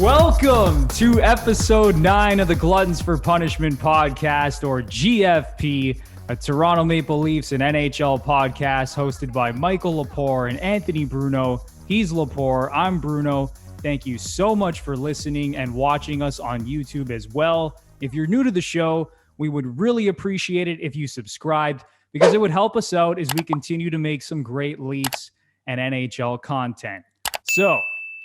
Welcome to episode 9 of the Gluttons For Punishment Podcast, or GFP, a Toronto Maple Leafs and NHL podcast hosted by Michael Lepore and Anthony Bruno. He's Lepore, I'm Bruno. Thank you so much for listening and watching us on YouTube as well. If you're new to the show, we would really appreciate it if you subscribed, because it would help us out as we continue to make some great Leafs and NHL content. So,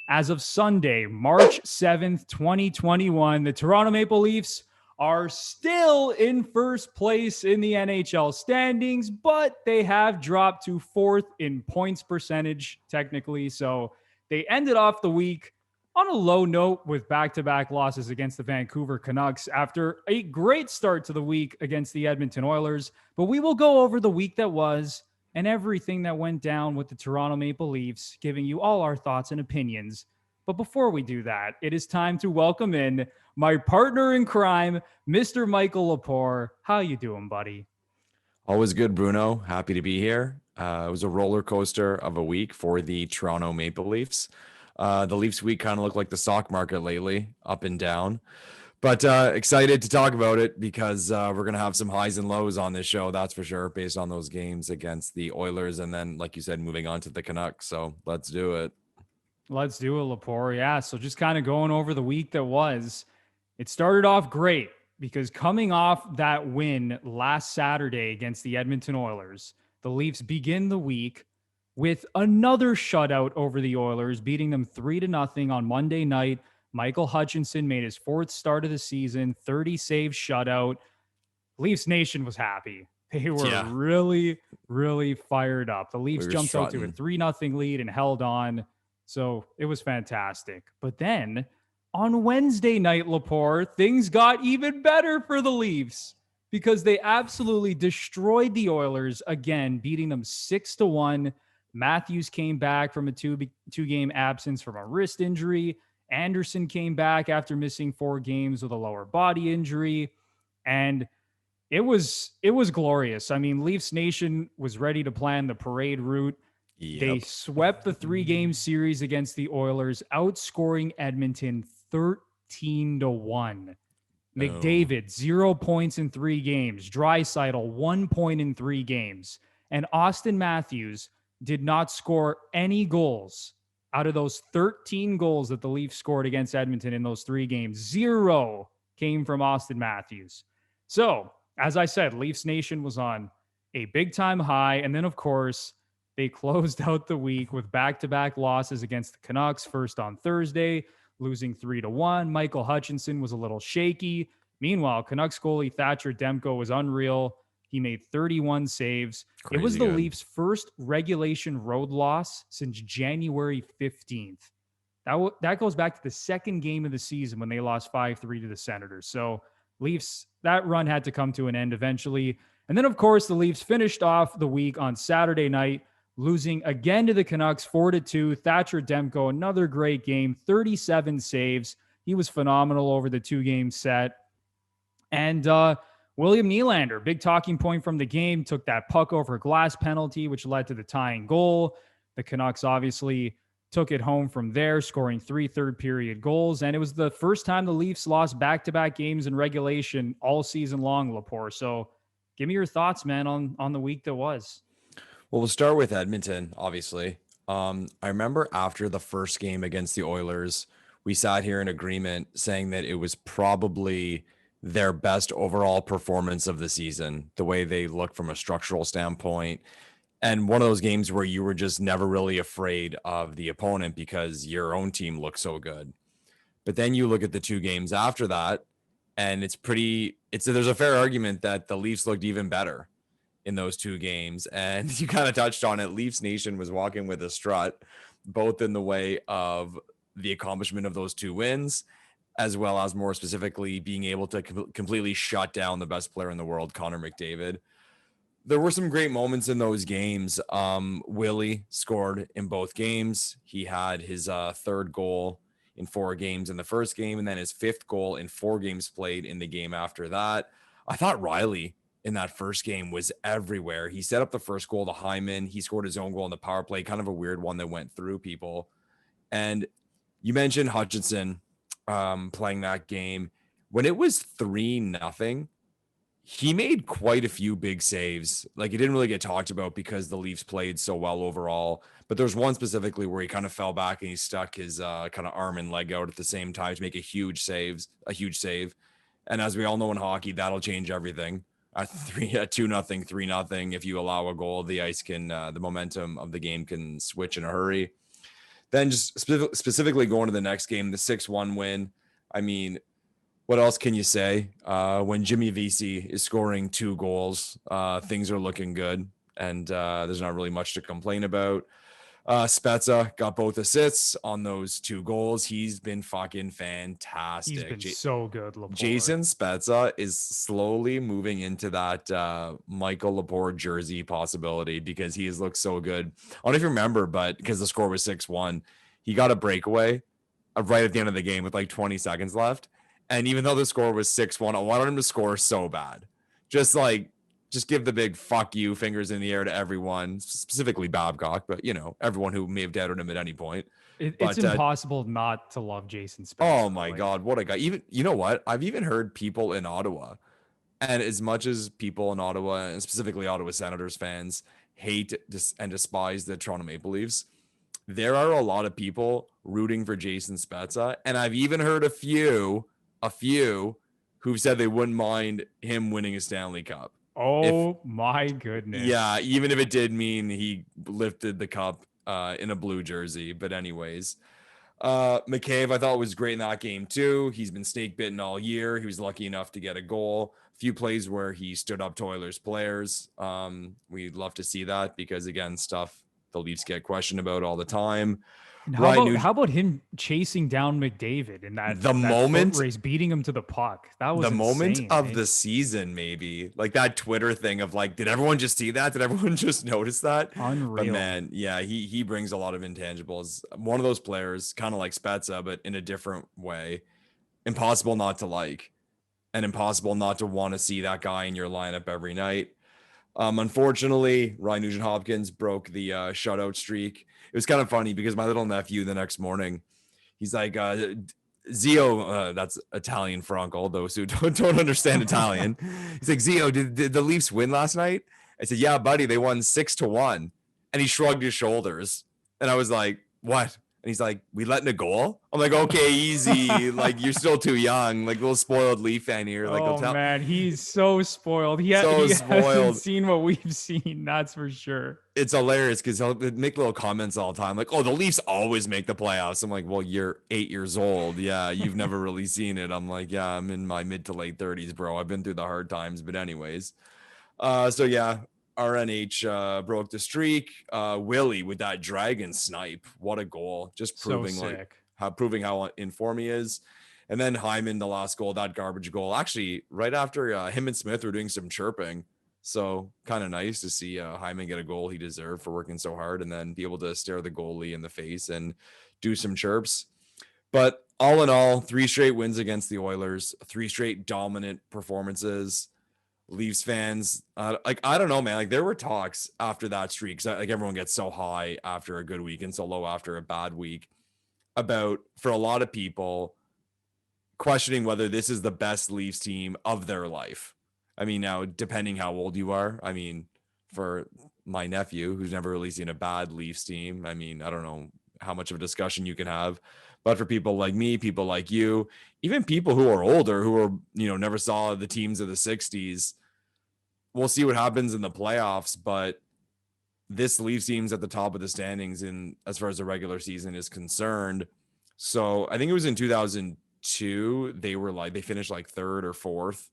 as of Sunday, March 7th, 2021, the Toronto Maple Leafs are still in first place in the NHL standings, but they have dropped to 4th in points percentage, technically. So they ended off the week on a low note with back-to-back losses against the Vancouver Canucks after a great start to the week against the Edmonton Oilers. But we will go over the week that was and everything that went down with the Toronto Maple Leafs, giving you all our thoughts and opinions. But before we do that, it is time to welcome in my partner in crime, Mr. Michael Lepore. How you doing, buddy? Always good, Bruno. Happy to be here. It was a roller coaster of a week for the Toronto Maple Leafs. The Leafs week kind of looked like the stock market lately, up and down. But excited to talk about it because we're going to have some highs and lows on this show, that's for sure, based on those games against the Oilers. And then, like you said, moving on to the Canucks. So let's do it. Let's do it, Lepore. Yeah, so just kind of going over the week that was. It started off great because coming off that win last Saturday against the Edmonton Oilers, the Leafs begin the week with another shutout over the Oilers, beating them 3-0 on Monday night. Michael Hutchinson made his 4th start of the season, 30 save shutout. Leafs Nation was happy. They were really, really fired up. The Leafs jumped out to a 3-0 lead and held on. So it was fantastic. But then on Wednesday night, Lepore, things got even better for the Leafs because they absolutely destroyed the Oilers again, beating them 6-1. Matthews came back from a two-game absence from a wrist injury. Anderson came back after missing 4 games with a lower body injury. And it was glorious. I mean, Leafs Nation was ready to plan the parade route. Yep. They swept the 3-game series against the Oilers, outscoring Edmonton 13-1. McDavid, 0 points in 3 games. Draisaitl, 1 point in 3 games. And Austin Matthews did not score any goals out of those 13 goals that the Leafs scored against Edmonton in those 3 games. 0 came from Austin Matthews. So, as I said, Leafs Nation was on a big-time high. And then, of course, they closed out the week with back-to-back losses against the Canucks, first on Thursday, losing 3-1. Michael Hutchinson was a little shaky. Meanwhile, Canucks goalie Thatcher Demko was unreal. He made 31 saves. It was the Leafs' first regulation road loss since January 15th. That goes back to the second game of the season when they lost 5-3 to the Senators. So Leafs, that run had to come to an end eventually. And then, of course, the Leafs finished off the week on Saturday night, losing again to the Canucks 4-2. Thatcher Demko, another great game, 37 saves. He was phenomenal over the 2-game set. And William Nylander, big talking point from the game, took that puck over glass penalty, which led to the tying goal. The Canucks obviously took it home from there, scoring 3 third-period goals. And it was the first time the Leafs lost back-to-back games in regulation all season long, Lepore. So give me your thoughts, man, on the week that was. Well, we'll start with Edmonton, obviously. I remember after the first game against the Oilers, we sat here in agreement saying that it was probably their best overall performance of the season, the way they look from a structural standpoint. And one of those games where you were just never really afraid of the opponent because your own team looked so good. But then you look at the 2 games after that, and there's a fair argument that the Leafs looked even better in those 2 games. And you kind of touched on it. Leafs Nation was walking with a strut, both in the way of the accomplishment of those 2 wins, as well as more specifically being able to completely shut down the best player in the world, Connor McDavid. There were some great moments in those games. Willie scored in both games. He had his 3rd goal in 4 games in the first game, and then his 5th goal in 4 games played in the game after that. I thought Riley in that first game was everywhere. He set up the first goal to Hyman. He scored his own goal in the power play, kind of a weird one that went through people. And you mentioned Hutchinson playing that game. When it was 3-0, he made quite a few big saves. Like, it didn't really get talked about because the Leafs played so well overall. But there's one specifically where he kind of fell back and he stuck his kind of arm and leg out at the same time to make a huge save. And as we all know in hockey, that'll change everything. At 2-0, 3-0, if you allow a goal, the ice can, the momentum of the game can switch in a hurry. Then just specifically going to the next game, the 6-1 win. I mean, what else can you say? When Jimmy Vesey is scoring 2 goals, things are looking good, and there's not really much to complain about. Spezza got both assists on those 2 goals. He's been fucking fantastic. He's been so good, Lepore. Jason Spezza is slowly moving into that Michael Lepore jersey possibility because he has looked so good. I don't know if you remember, but because the score was 6-1, he got a breakaway right at the end of the game with like 20 seconds left. And even though the score was 6-1, I wanted him to score so bad. Just give the big fuck you fingers in the air to everyone, specifically Babcock, but everyone who may have doubted him at any point. It's impossible not to love Jason Spezza. Oh my God, what a guy. Even, you know what? I've even heard people in Ottawa, and as much as people in Ottawa, and specifically Ottawa Senators fans, hate and despise the Toronto Maple Leafs, there are a lot of people rooting for Jason Spezza. And I've even heard a few who've said they wouldn't mind him winning a Stanley Cup. My goodness. Yeah, even if it did mean he lifted the cup in a blue jersey. But anyways, McCabe, I thought, was great in that game too. He's been snake bitten all year. He was lucky enough to get a goal. A few plays where he stood up to Oilers players. We'd love to see that because, again, stuff the Leafs get questioned about all the time. How about him chasing down McDavid in that moment race, beating him to the puck? That was the moment insane, of the season, maybe. Like that Twitter thing of like, did everyone just see that? Did everyone just notice that? Unreal. But man, yeah, he brings a lot of intangibles. One of those players, kind of like Spezza, but in a different way. Impossible not to like, and impossible not to want to see that guy in your lineup every night. Unfortunately, Ryan Nugent-Hopkins broke the shutout streak. It was kind of funny because my little nephew the next morning, he's like, Zio, that's Italian for uncle, those who don't understand Italian. He's like, Zio, did the Leafs win last night? I said, yeah, buddy, they won 6-1. And he shrugged his shoulders. And I was like, what? And he's like, we let in a goal? I'm like, okay, easy. Like, you're still too young. Like, little spoiled Leaf fan here. Like, man, he's so spoiled. He hasn't seen what we've seen. That's for sure. It's hilarious because he'll make little comments all the time. Like, oh, the Leafs always make the playoffs. I'm like, well, you're 8 years old. Yeah, you've never really seen it. I'm like, yeah, I'm in my mid to late 30s, bro. I've been through the hard times. But anyways, so yeah. RNH broke the streak. Willie with that dragon snipe. What a goal. Just proving how in form he is. And then Hyman, the last goal, that garbage goal. Actually, right after him and Smith were doing some chirping. So kind of nice to see Hyman get a goal he deserved for working so hard and then be able to stare the goalie in the face and do some chirps. But all in all, 3 straight wins against the Oilers, 3 straight dominant performances. Leafs fans, I don't know, man. Like, there were talks after that streak, like everyone gets so high after a good week and so low after a bad week, about, for a lot of people, questioning whether this is the best Leafs team of their life. I mean, now, depending how old you are, I mean, for my nephew, who's never really seen a bad Leafs team, I mean, I don't know how much of a discussion you can have. But for people like me, people like you, even people who are older, who are, never saw the teams of the 60s, we'll see what happens in the playoffs. But this Leafs team's at the top of the standings as far as the regular season is concerned. So I think it was in 2002, they finished like 3rd or 4th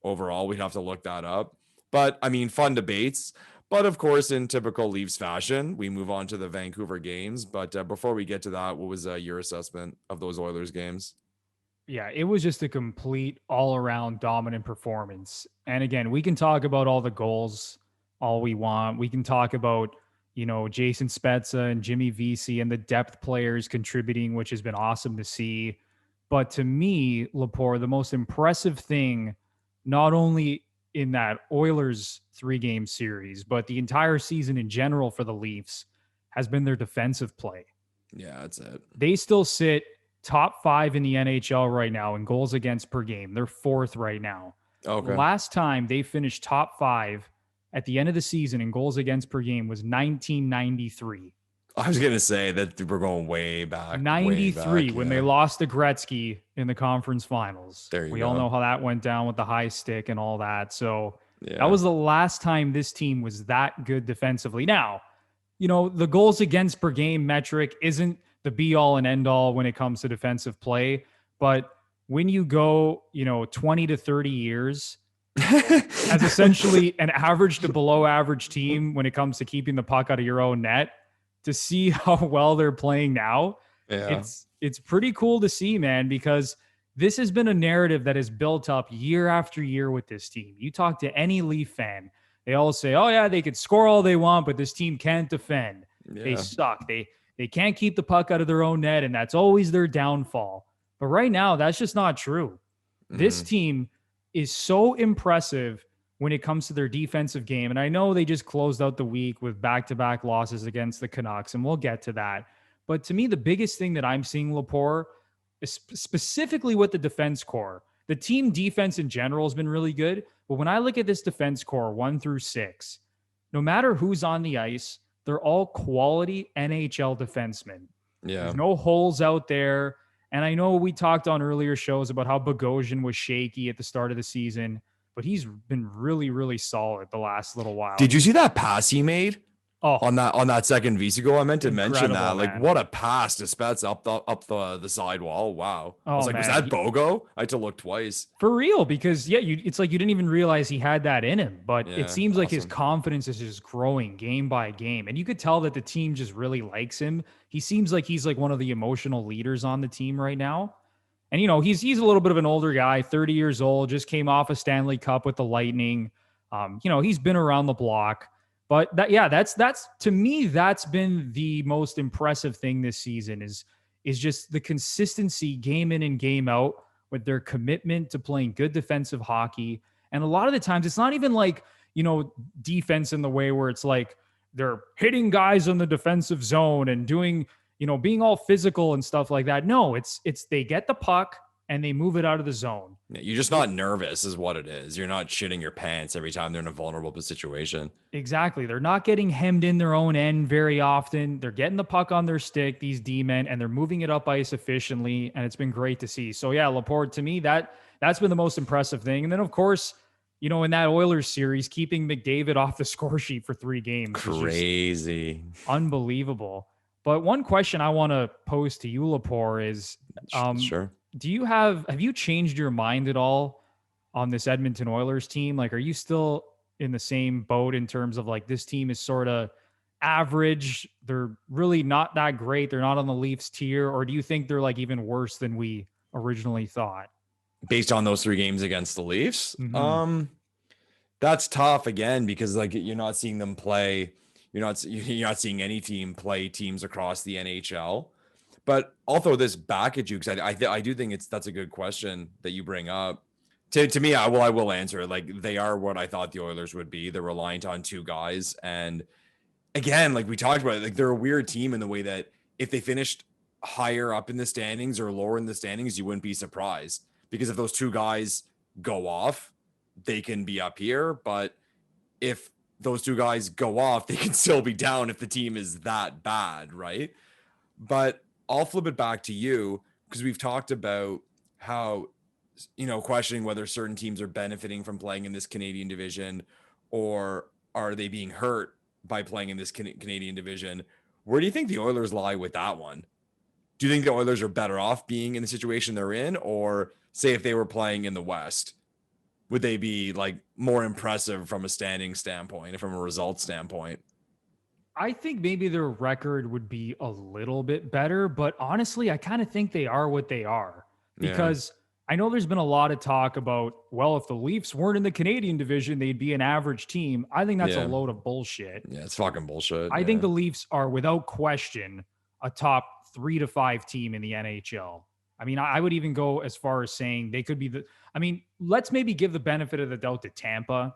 overall. We'd have to look that up. But I mean, fun debates. But of course, in typical Leafs fashion, we move on to the Vancouver games. But before we get to that, what was your assessment of those Oilers games? Yeah, it was just a complete all-around dominant performance. And again, we can talk about all the goals all we want. We can talk about, Jason Spezza and Jimmy Vesey and the depth players contributing, which has been awesome to see. But to me, Lepore, the most impressive thing, not only in that Oilers 3-game series, but the entire season in general for the Leafs has been their defensive play. Yeah, that's it. They still sit top 5 in the NHL right now in goals against per game. They're 4th right now. Okay. Last time they finished top 5 at the end of the season in goals against per game was 1993. I was going to say that we're going way back. 93 when they lost to Gretzky in the conference finals. There you we go. all know how that went down with the high stick and all that. So Yeah. that was the last time this team was that good defensively. Now, you know, the goals against per game metric isn't the be all and end all when it comes to defensive play. But when you go, 20 to 30 years as essentially an average to below average team when it comes to keeping the puck out of your own net, to see how well they're playing now, it's pretty cool to see, man, because this has been a narrative that has built up year after year with this team. You talk to any Leaf fan, they all say, oh yeah, they could score all they want, but this team can't defend. Yeah. They suck. They can't keep the puck out of their own net, and that's always their downfall. But right now, that's just not true. This team is so impressive when it comes to their defensive game. And I know they just closed out the week with back-to-back losses against the Canucks, and we'll get to that. But to me, the biggest thing that I'm seeing, Lepore, is specifically with the defense core. The team defense in general has been really good. But when I look at this defense core, 1 through 6, no matter who's on the ice, they're all quality NHL defensemen. Yeah. There's no holes out there. And I know we talked on earlier shows about how Bogosian was shaky at the start of the season, but he's been really, really solid the last little while. Did you see that pass he made? Oh, on that second VC goal? I meant to mention that. Like, man. What a pass to Spets up the sidewall. Wow. I was like, man. Was that Bogo? I had to look twice. For real, because it's like you didn't even realize he had that in him. But it seems like his confidence is just growing game by game. And you could tell that the team just really likes him. He seems like he's like one of the emotional leaders on the team right now. And, he's a little bit of an older guy, 30 years old, just came off a Stanley Cup with the Lightning. He's been around the block. But that's to me, that's been the most impressive thing this season is just the consistency game in and game out with their commitment to playing good defensive hockey. And a lot of the times it's not even like, defense in the way where it's like they're hitting guys in the defensive zone and doing, being all physical and stuff like that. No, it's they get the puck and they move it out of the zone. You're just not nervous is what it is. You're not shitting your pants every time they're in a vulnerable situation. Exactly. They're not getting hemmed in their own end very often. They're getting the puck on their stick, these D-men, and they're moving it up ice efficiently, and it's been great to see. So, yeah, Lepore, to me, that's been the most impressive thing. And then, of course, in that Oilers series, keeping McDavid off the score sheet for 3 games. Crazy. Unbelievable. But one question I want to pose to you, Lepore, is sure. Have you changed your mind at all on this Edmonton Oilers team? Like, are you still in the same boat in terms of like this team is sort of average? They're really not that great. They're not on the Leafs tier. Or do you think they're like even worse than we originally thought? Based on those 3 games against the Leafs? That's tough again, because like you're not seeing them play. You're not seeing any team play teams across the NHL. But I'll throw this back at you because I do think that's a good question that you bring up. To me, I will answer it. Like, they are what I thought the Oilers would be. They're reliant on 2 guys. And again, like we talked about, like they're a weird team in the way that if they finished higher up in the standings or lower in the standings, you wouldn't be surprised. Because if those 2 guys go off, they can be up here. But if those 2 guys go off, they can still be down if the team is that bad, right? But I'll flip it back to you because we've talked about how, questioning whether certain teams are benefiting from playing in this Canadian division or are they being hurt by playing in this Canadian division. Where do you think the Oilers lie with that one? Do you think the Oilers are better off being in the situation they're in, or say if they were playing in the West, would they be like more impressive from a standing standpoint, from a result standpoint? I think maybe their record would be a little bit better, but honestly, I kind of think they are what they are because I know there's been a lot of talk about, well, if the Leafs weren't in the Canadian division, they'd be an average team. I think that's a load of bullshit. Yeah, it's fucking bullshit. I think the Leafs are without question a top 3 to 5 team in the NHL. I mean, I would even go as far as saying they could be let's maybe give the benefit of the doubt to Tampa,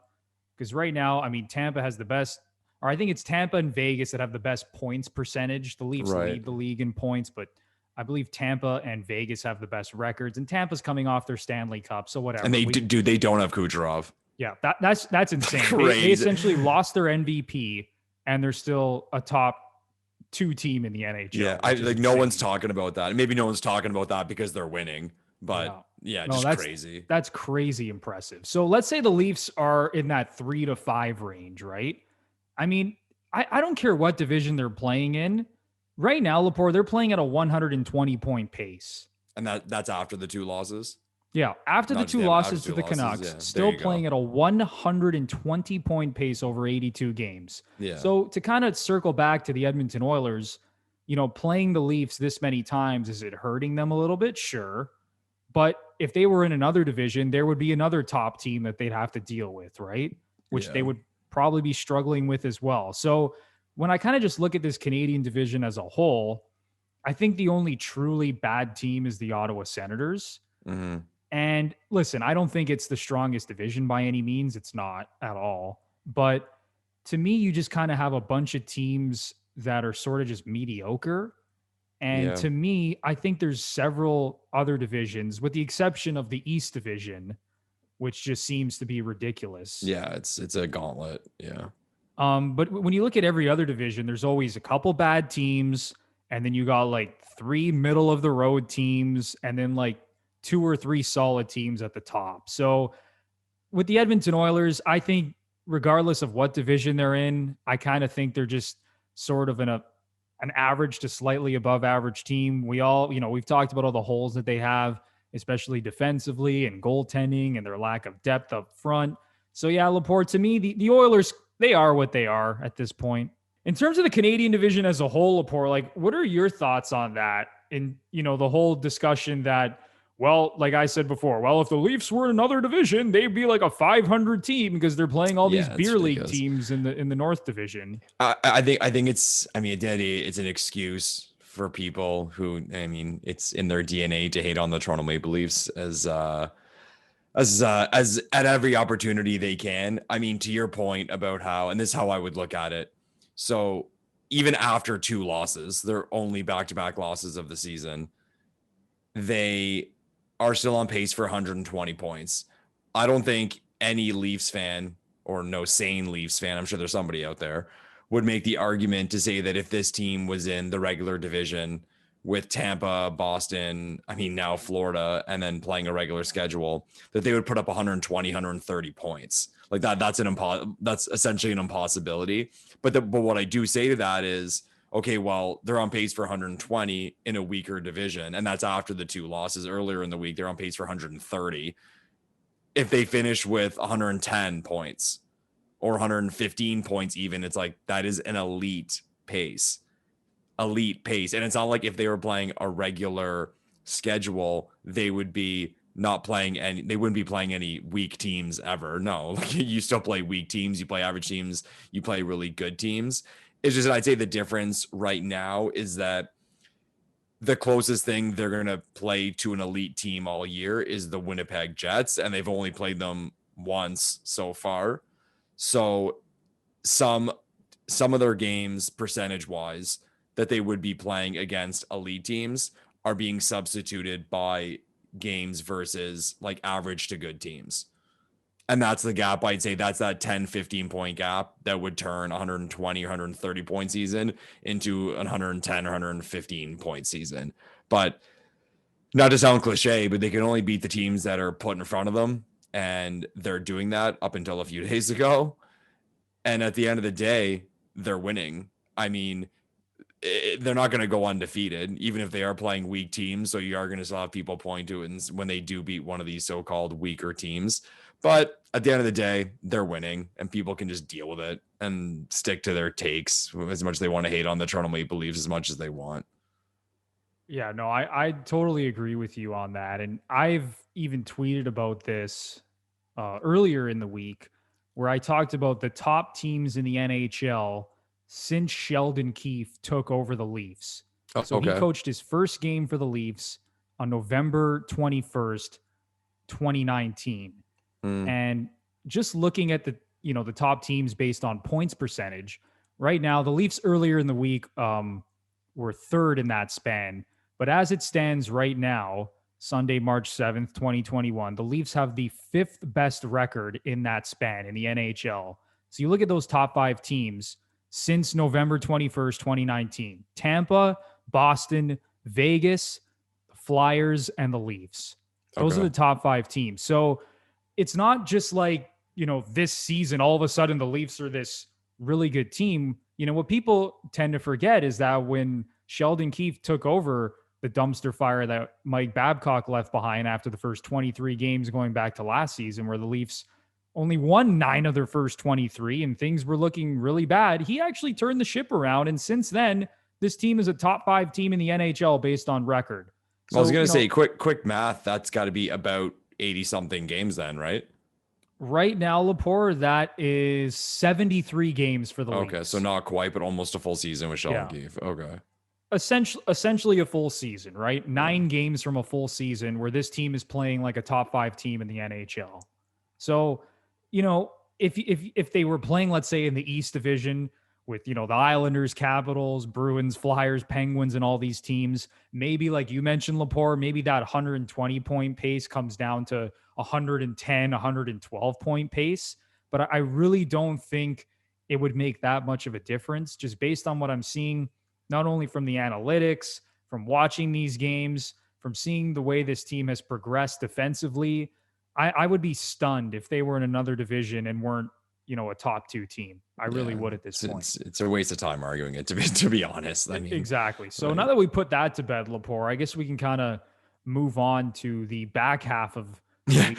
because right now, I mean, Tampa has the best, or I think it's Tampa and Vegas that have the best points percentage. The Leafs Right. lead the league in points, but I believe Tampa and Vegas have the best records, and Tampa's coming off their Stanley Cup, so whatever. And they don't have Kucherov. Yeah, that's insane. Crazy. They essentially lost their MVP, and they're still a top 2 team in the NHL. Yeah, no one's talking about that. Maybe no one's talking about that because they're winning, but just crazy. That's crazy impressive. So let's say the Leafs are in that 3 to 5 range, right? I mean, I don't care what division they're playing in. Right now, Lepore, they're playing at a 120-point pace. And that's after the 2 losses? Yeah, after the 2 losses to the Canucks, still playing at a 120-point pace over 82 games. Yeah. So to kind of circle back to the Edmonton Oilers, playing the Leafs this many times, is it hurting them a little bit? Sure. But if they were in another division, there would be another top team that they'd have to deal with, right? Which they would probably be struggling with as well. So when I kind of just look at this Canadian division as a whole, I think the only truly bad team is the Ottawa Senators. Mm-hmm. And listen, I don't think it's the strongest division by any means. It's not at all. But to me, you just kind of have a bunch of teams that are sort of just mediocre. And to me, I think there's several other divisions, with the exception of the East Division, which just seems to be ridiculous. Yeah, it's a gauntlet. Yeah. But when you look at every other division, there's always a couple bad teams, and then you got like 3 middle of the road teams, and then like 2 or 3 solid teams at the top. So with the Edmonton Oilers, I think regardless of what division they're in, I kind of think they're just sort of an average to slightly above average team. We all, we've talked about all the holes that they have, especially defensively and goaltending and their lack of depth up front. So yeah, Lepore, to me, the Oilers, they are what they are at this point. In terms of the Canadian division as a whole, Lepore, like, what are your thoughts on that? In, the whole discussion that, well, like I said before, well, if the Leafs were in another division, they'd be like a 500 team because they're playing all these beer league teams in the North Division. I think it's, it's an excuse for people who, it's in their DNA to hate on the Toronto Maple Leafs as at every opportunity they can. I mean, to your point about how, and this is how I would look at it. So even after 2 losses, they're only back-to-back losses of the season, they are still on pace for 120 points. I don't think any Leafs fan, or no sane Leafs fan, I'm sure there's somebody out there, would make the argument to say that if this team was in the regular division with Tampa, Boston, now Florida, and then playing a regular schedule, that they would put up 120, 130 points. Like that's essentially an impossibility. But what I do say to that is, okay, well, they're on pace for 120 in a weaker division, and that's after the 2 losses earlier in the week. They're on pace for 130. If they finish with 110 points or 115 points even, it's like that is an elite pace. And it's not like if they were playing a regular schedule, they would be they wouldn't be playing any weak teams ever. No, you still play weak teams, you play average teams, you play really good teams. It's just, I'd say the difference right now is that the closest thing they're going to play to an elite team all year is the Winnipeg Jets, and they've only played them once so far. So some of their games, percentage-wise, that they would be playing against elite teams are being substituted by games versus like average to good teams. And that's the gap. I'd say that's that 10, 15 point gap that would turn 120 or 130 point season into a 110 or 115 point season. But not to sound cliche, but they can only beat the teams that are put in front of them. And they're doing that up until a few days ago. And at the end of the day, they're winning. They're not going to go undefeated, even if they are playing weak teams. So you are going to still have people point to it when they do beat one of these so-called weaker teams. But at the end of the day, they're winning, and people can just deal with it and stick to their takes as much as they want to hate on the Toronto Maple Leafs as much as they want. Yeah, no, I totally agree with you on that. And I've even tweeted about this earlier in the week, where I talked about the top teams in the NHL since Sheldon Keefe took over the Leafs. So he coached his first game for the Leafs on November 21st, 2019. Mm. And just looking at the top teams based on points percentage, right now, the Leafs earlier in the week were third in that span. But as it stands right now, Sunday, March 7th, 2021, the Leafs have the fifth best record in that span in the NHL. So you look at those top five teams since November 21st, 2019: Tampa, Boston, Vegas, the Flyers, and the Leafs. Those are Okay. the top five teams. So it's not just like, this season, all of a sudden the Leafs are this really good team. What people tend to forget is that when Sheldon Keefe took over the dumpster fire that Mike Babcock left behind after the first 23 games going back to last season, where the Leafs only won 9 of their first 23 and things were looking really bad, he actually turned the ship around. And since then, this team is a top 5 team in the NHL based on record. So, I was going to say, quick math, that's got to be about 80 something games then, right? Right now, Lepore, that is 73 games for the Leafs. Okay, so not quite, but almost a full season with Sheldon Keefe. Okay. Essentially a full season, right? 9 games from a full season where this team is playing like a top 5 team in the NHL. So, if they were playing, let's say, in the East Division with, the Islanders, Capitals, Bruins, Flyers, Penguins, and all these teams, maybe like you mentioned, Lepore, maybe that 120 point pace comes down to 110, 112 point pace. But I really don't think it would make that much of a difference just based on what I'm seeing, not only from the analytics, from watching these games, from seeing the way this team has progressed defensively. I would be stunned if they were in another division and weren't, a top 2 team. I really would at this point. It's a waste of time arguing it, to be honest. I mean, exactly. So now that we put that to bed, Lepore, I guess we can kind of move on to the back half of the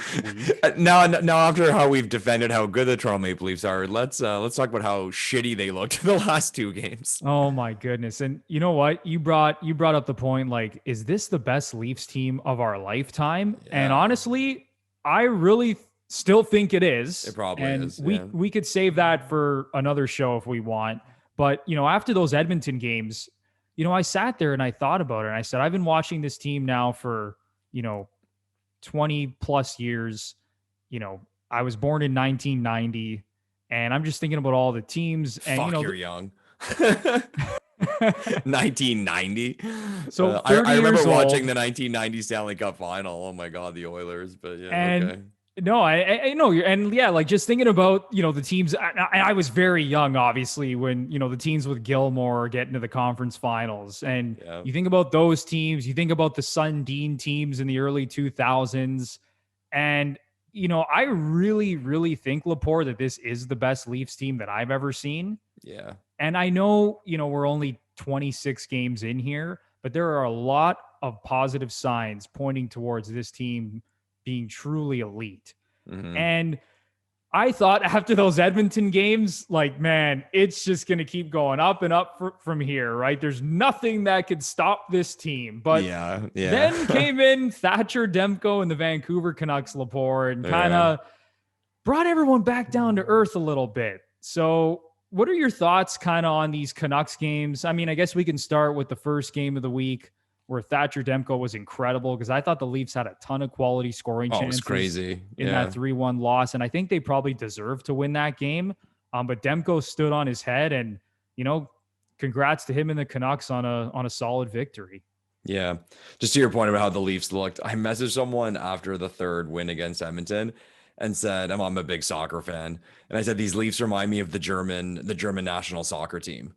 week. Now after how we've defended how good the Toronto Maple Leafs are, let's talk about how shitty they looked the last 2 games. Oh my goodness. And you know what? You brought up the point, like, is this the best Leafs team of our lifetime? Yeah. And honestly, I really still think it is. It probably is. We could save that for another show if we want. But, after those Edmonton games, I sat there and I thought about it. And I said, I've been watching this team now for, 20 plus years. I was born in 1990 and I'm just thinking about all the teams. And, you're young. 1990. So I remember watching the 1990 Stanley Cup final. Oh my God, the Oilers. But yeah, okay. No, I know. And yeah, like just thinking about, the teams. I was very young, obviously, when, the teams with Gilmore get into the conference finals. And you think about those teams, you think about the Sundin teams in the early 2000s. And, I really, really think, Lepore, that this is the best Leafs team that I've ever seen. Yeah. And I know, we're only 26 games in here, but there are a lot of positive signs pointing towards this team being truly elite. Mm-hmm. And I thought after those Edmonton games, like, man, it's just going to keep going up and up from here, right? There's nothing that could stop this team. But then came in Thatcher Demko and the Vancouver Canucks, Lepore, and kind of brought everyone back down to earth a little bit. So what are your thoughts kind of on these Canucks games? I mean, I guess we can start with the first game of the week where Thatcher Demko was incredible, because I thought the Leafs had a ton of quality scoring chances. It was crazy. In that 3-1 loss. And I think they probably deserved to win that game. But Demko stood on his head, and, congrats to him and the Canucks on a solid victory. Yeah. Just to your point about how the Leafs looked, I messaged someone after the third win against Edmonton and said, I'm a big soccer fan. And I said, these Leafs remind me of the German national soccer team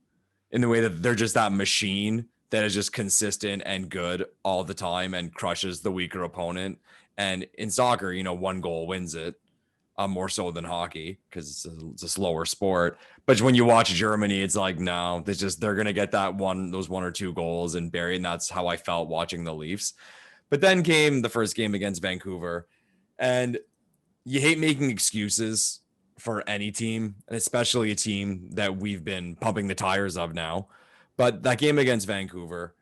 in the way that they're just that machine that is just consistent and good all the time and crushes the weaker opponent. And in soccer, 1 goal wins it, more so than hockey, because it's a slower sport. But when you watch Germany, it's like, no, they're going to get those 1 or 2 goals and bury it. And that's how I felt watching the Leafs. But then came the first game against Vancouver, and you hate making excuses for any team, and especially a team that we've been pumping the tires of now. But that game against Vancouver,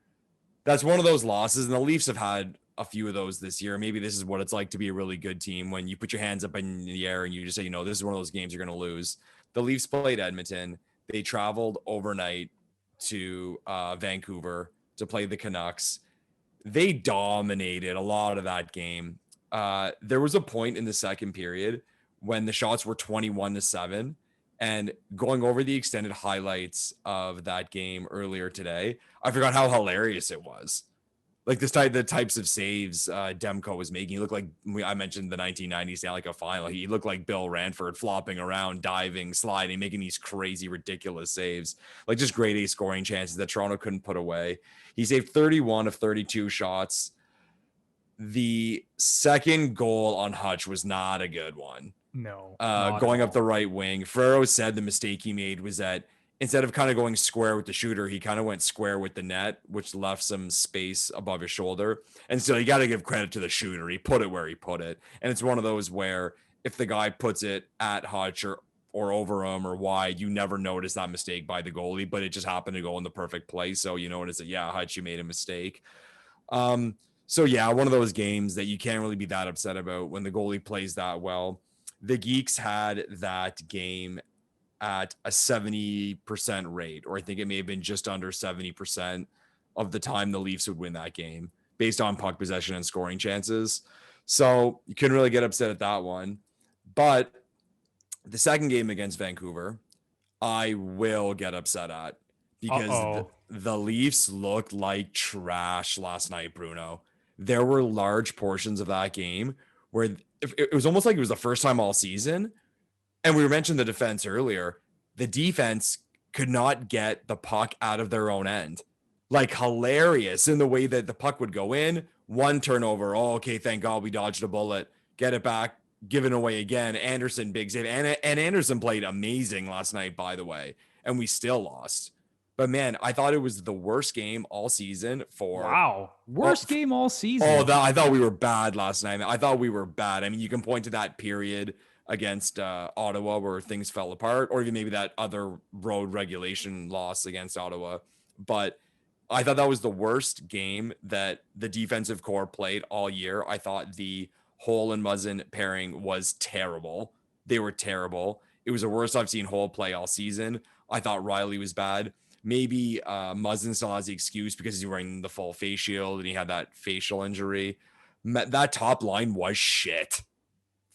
that's one of those losses. And the Leafs have had a few of those this year. Maybe this is what it's like to be a really good team, when you put your hands up in the air and you just say, this is one of those games you're going to lose. The Leafs played Edmonton. They traveled overnight to Vancouver to play the Canucks. they dominated a lot of that game. There was a point in the second period when the shots were 21-7, and going over the extended highlights of that game earlier today, I forgot how hilarious it was. Like the types of saves Demko was making. He looked like, I mentioned the 1990 Stanley Cup final. He looked like Bill Ranford, flopping around, diving, sliding, making these crazy, ridiculous saves. Like just grade A scoring chances that Toronto couldn't put away. He saved 31 of 32 shots. The second goal on Hutch was not a good one. No. Going up the right wing. Ferraro said the mistake he made was that instead of kind of going square with the shooter, he kind of went square with the net, which left some space above his shoulder. And so you got to give credit to the shooter. He put it where he put it. And it's one of those where if the guy puts it at Hutch or over him or wide, you never notice that mistake by the goalie, but it just happened to go in the perfect place. So you notice that, yeah, Hutch, you made a mistake. So yeah, one of those games that you can't really be that upset about when the goalie plays that well. The Geeks had that game at a 70% rate, or I think it may have been just under 70% of the time the Leafs would win that game based on puck possession and scoring chances. So you couldn't really get upset at that one. But the second game against Vancouver, I will get upset at because the Leafs looked like trash last night, Bruno. There were large portions of that game where it was almost like it was the first time all season. And we mentioned the defense earlier. The defense could not get the puck out of their own end. Like hilarious in the way that the puck would go in, one turnover. Oh, okay, thank God we dodged a bullet. Get it back, give it away again. Anderson, big save. And Anderson played amazing last night, by the way. And we still lost. But man, I thought it was the worst game all season for worst game all season. I thought we were bad last night. I thought we were bad. I mean, you can point to that period against Ottawa where things fell apart, or even maybe that other road regulation loss against Ottawa. But I thought that was the worst game that the defensive core played all year. I thought the Hole and Muzzin pairing was terrible. They were terrible. It was the worst I've seen Hole play all season. I thought Riley was bad. Maybe Muzzin still has the excuse because he's wearing the full face shield and he had that facial injury. That top line was shit.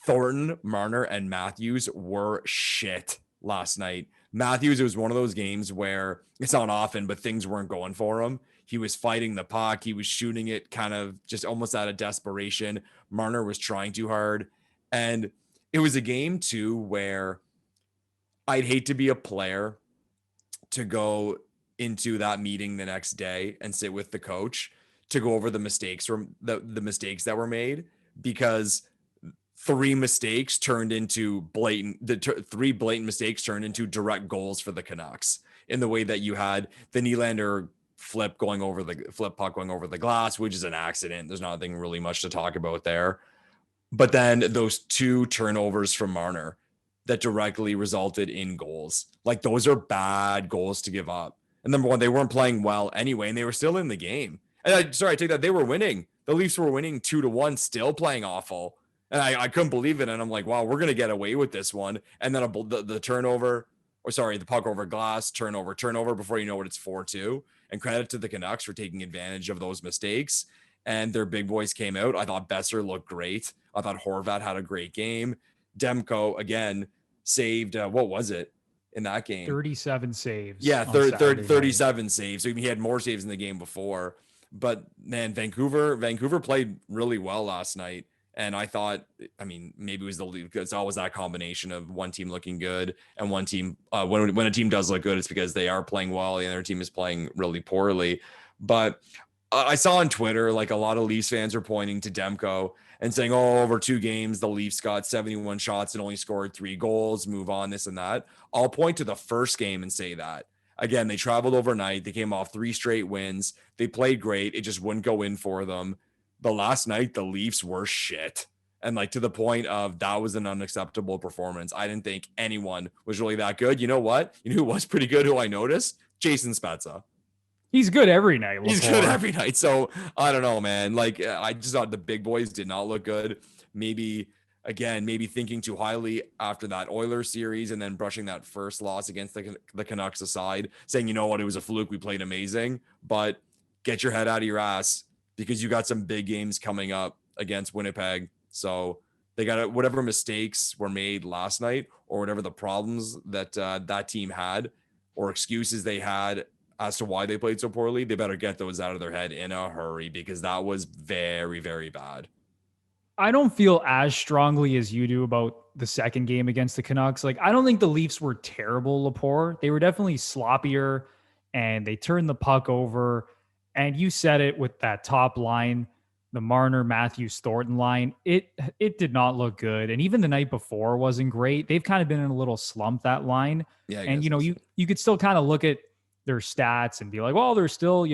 Thornton, Marner, and Matthews were shit last night. Matthews, it was one of those games where it's not often, but things weren't going for him. He was fighting the puck. He was shooting it kind of just almost out of desperation. Marner was trying too hard. And it was a game, too, where I'd hate to be a player to go into that meeting the next day and sit with the coach to go over the mistakes from the mistakes that were made, because three blatant mistakes turned into direct goals for the Canucks, in the way that you had the Nylander flip puck going over the glass, which is an accident. There's nothing really much to talk about there. But then those two turnovers from Marner that directly resulted in goals. Like, those are bad goals to give up. And number one, they weren't playing well anyway, and they were still in the game. And I take that. They were winning. The Leafs were winning 2-1, still playing awful. And I couldn't believe it. And I'm like, wow, we're going to get away with this one. And then the puck over glass, turnover before you know it, it's 4-2. And credit to the Canucks for taking advantage of those mistakes. And their big boys came out. I thought Besser looked great. I thought Horvat had a great game. Demko, again, saved, what was it in that game? 37 saves. Yeah, 37 saves. So he had more saves in the game before. But, man, Vancouver played really well last night. And I thought, I mean, maybe it was it's always that combination of one team looking good and one team, when a team does look good, it's because they are playing well. The other team is playing really poorly. But I saw on Twitter, like, a lot of Leafs fans are pointing to Demko and saying, oh, over 2 games, the Leafs got 71 shots and only scored 3 goals, move on, this and that. I'll point to the first game and say that. Again, they traveled overnight. They came off 3 straight wins. They played great. It just wouldn't go in for them. But last night, the Leafs were shit. And, like, to the point of that was an unacceptable performance. I didn't think anyone was really that good. You know what? You know who was pretty good, who I noticed? Jason Spezza. He's good every night. Lepore. He's good every night. So I don't know, man. Like, I just thought the big boys did not look good. Maybe thinking too highly after that Oilers series and then brushing that first loss against the Canucks aside, saying, you know what, it was a fluke. We played amazing. But get your head out of your ass. because you got some big games coming up against Winnipeg. So they got whatever mistakes were made last night or whatever the problems that that team had or excuses they had as to why they played so poorly, they better get those out of their head in a hurry because that was very, very bad. I don't feel as strongly as you do about the second game against the Canucks. Like, I don't think the Leafs were terrible, Lepore. They were definitely sloppier and they turned the puck over. And you said it with that top line, the Marner, Matthews, Thornton line. It did not look good. And even the night before wasn't great. They've kind of been in a little slump, that line. Yeah, and, you could still kind of look at their stats and be like, well, they're still,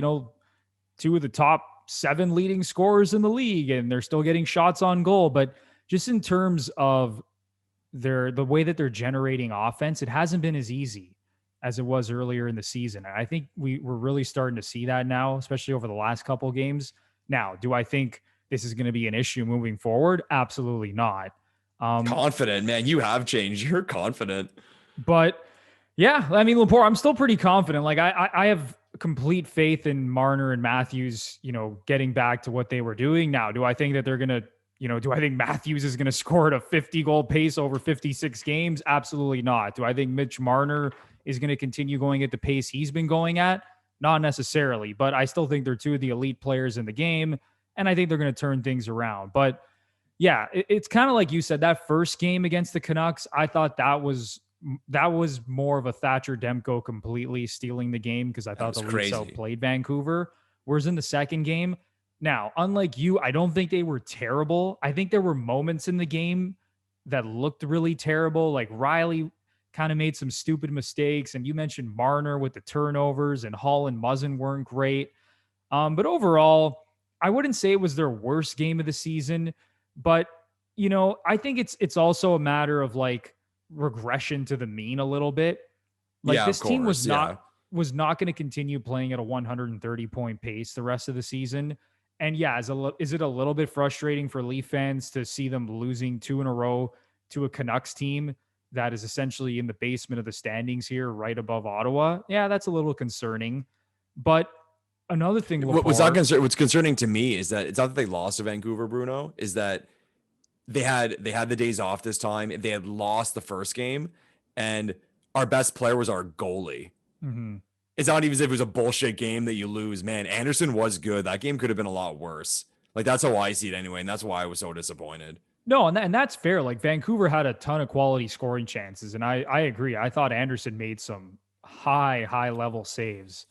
two of the top 7 leading scorers in the league and they're still getting shots on goal. But just in terms of the way that they're generating offense, it hasn't been as easy as it was earlier in the season. And I think we're really starting to see that now, especially over the last couple of games. Now, do I think this is going to be an issue moving forward? Absolutely not. Confident, man. You have changed. You're confident. But yeah, I mean, Lepore, I'm still pretty confident. Like I have complete faith in Marner and Matthews, getting back to what they were doing. Now, do I think that they're going to, do I think Matthews is going to score at a 50-goal pace over 56 games? Absolutely not. Do I think Mitch Marner is going to continue going at the pace he's been going at? Not necessarily, but I still think they're two of the elite players in the game, and I think they're going to turn things around. But yeah, it's kind of like you said, that first game against the Canucks, I thought that was more of a Thatcher Demko completely stealing the game because I thought the Leafs outplayed Vancouver. Whereas in the second game, now, unlike you, I don't think they were terrible. I think there were moments in the game that looked really terrible. Like Riley kind of made some stupid mistakes. And you mentioned Marner with the turnovers, and Hall and Muzzin weren't great. But overall, I wouldn't say it was their worst game of the season. But, I think it's also a matter of like regression to the mean a little bit. Like this team was not going to continue playing at a 130-point pace the rest of the season. And yeah, is it a little bit frustrating for Leaf fans to see them losing 2 in a row to a Canucks team that is essentially in the basement of the standings here, right above Ottawa? Yeah, that's a little concerning. But another thing, Lepore, what's concerning to me is that it's not that they lost to Vancouver, Bruno, is that they had the days off this time. They had lost the first game, and our best player was our goalie. Mm-hmm. It's not even as if it was a bullshit game that you lose. Man, Anderson was good. That game could have been a lot worse. Like, that's how I see it anyway, and that's why I was so disappointed. No, and that's fair. Like, Vancouver had a ton of quality scoring chances, and I agree. I thought Anderson made some high-level saves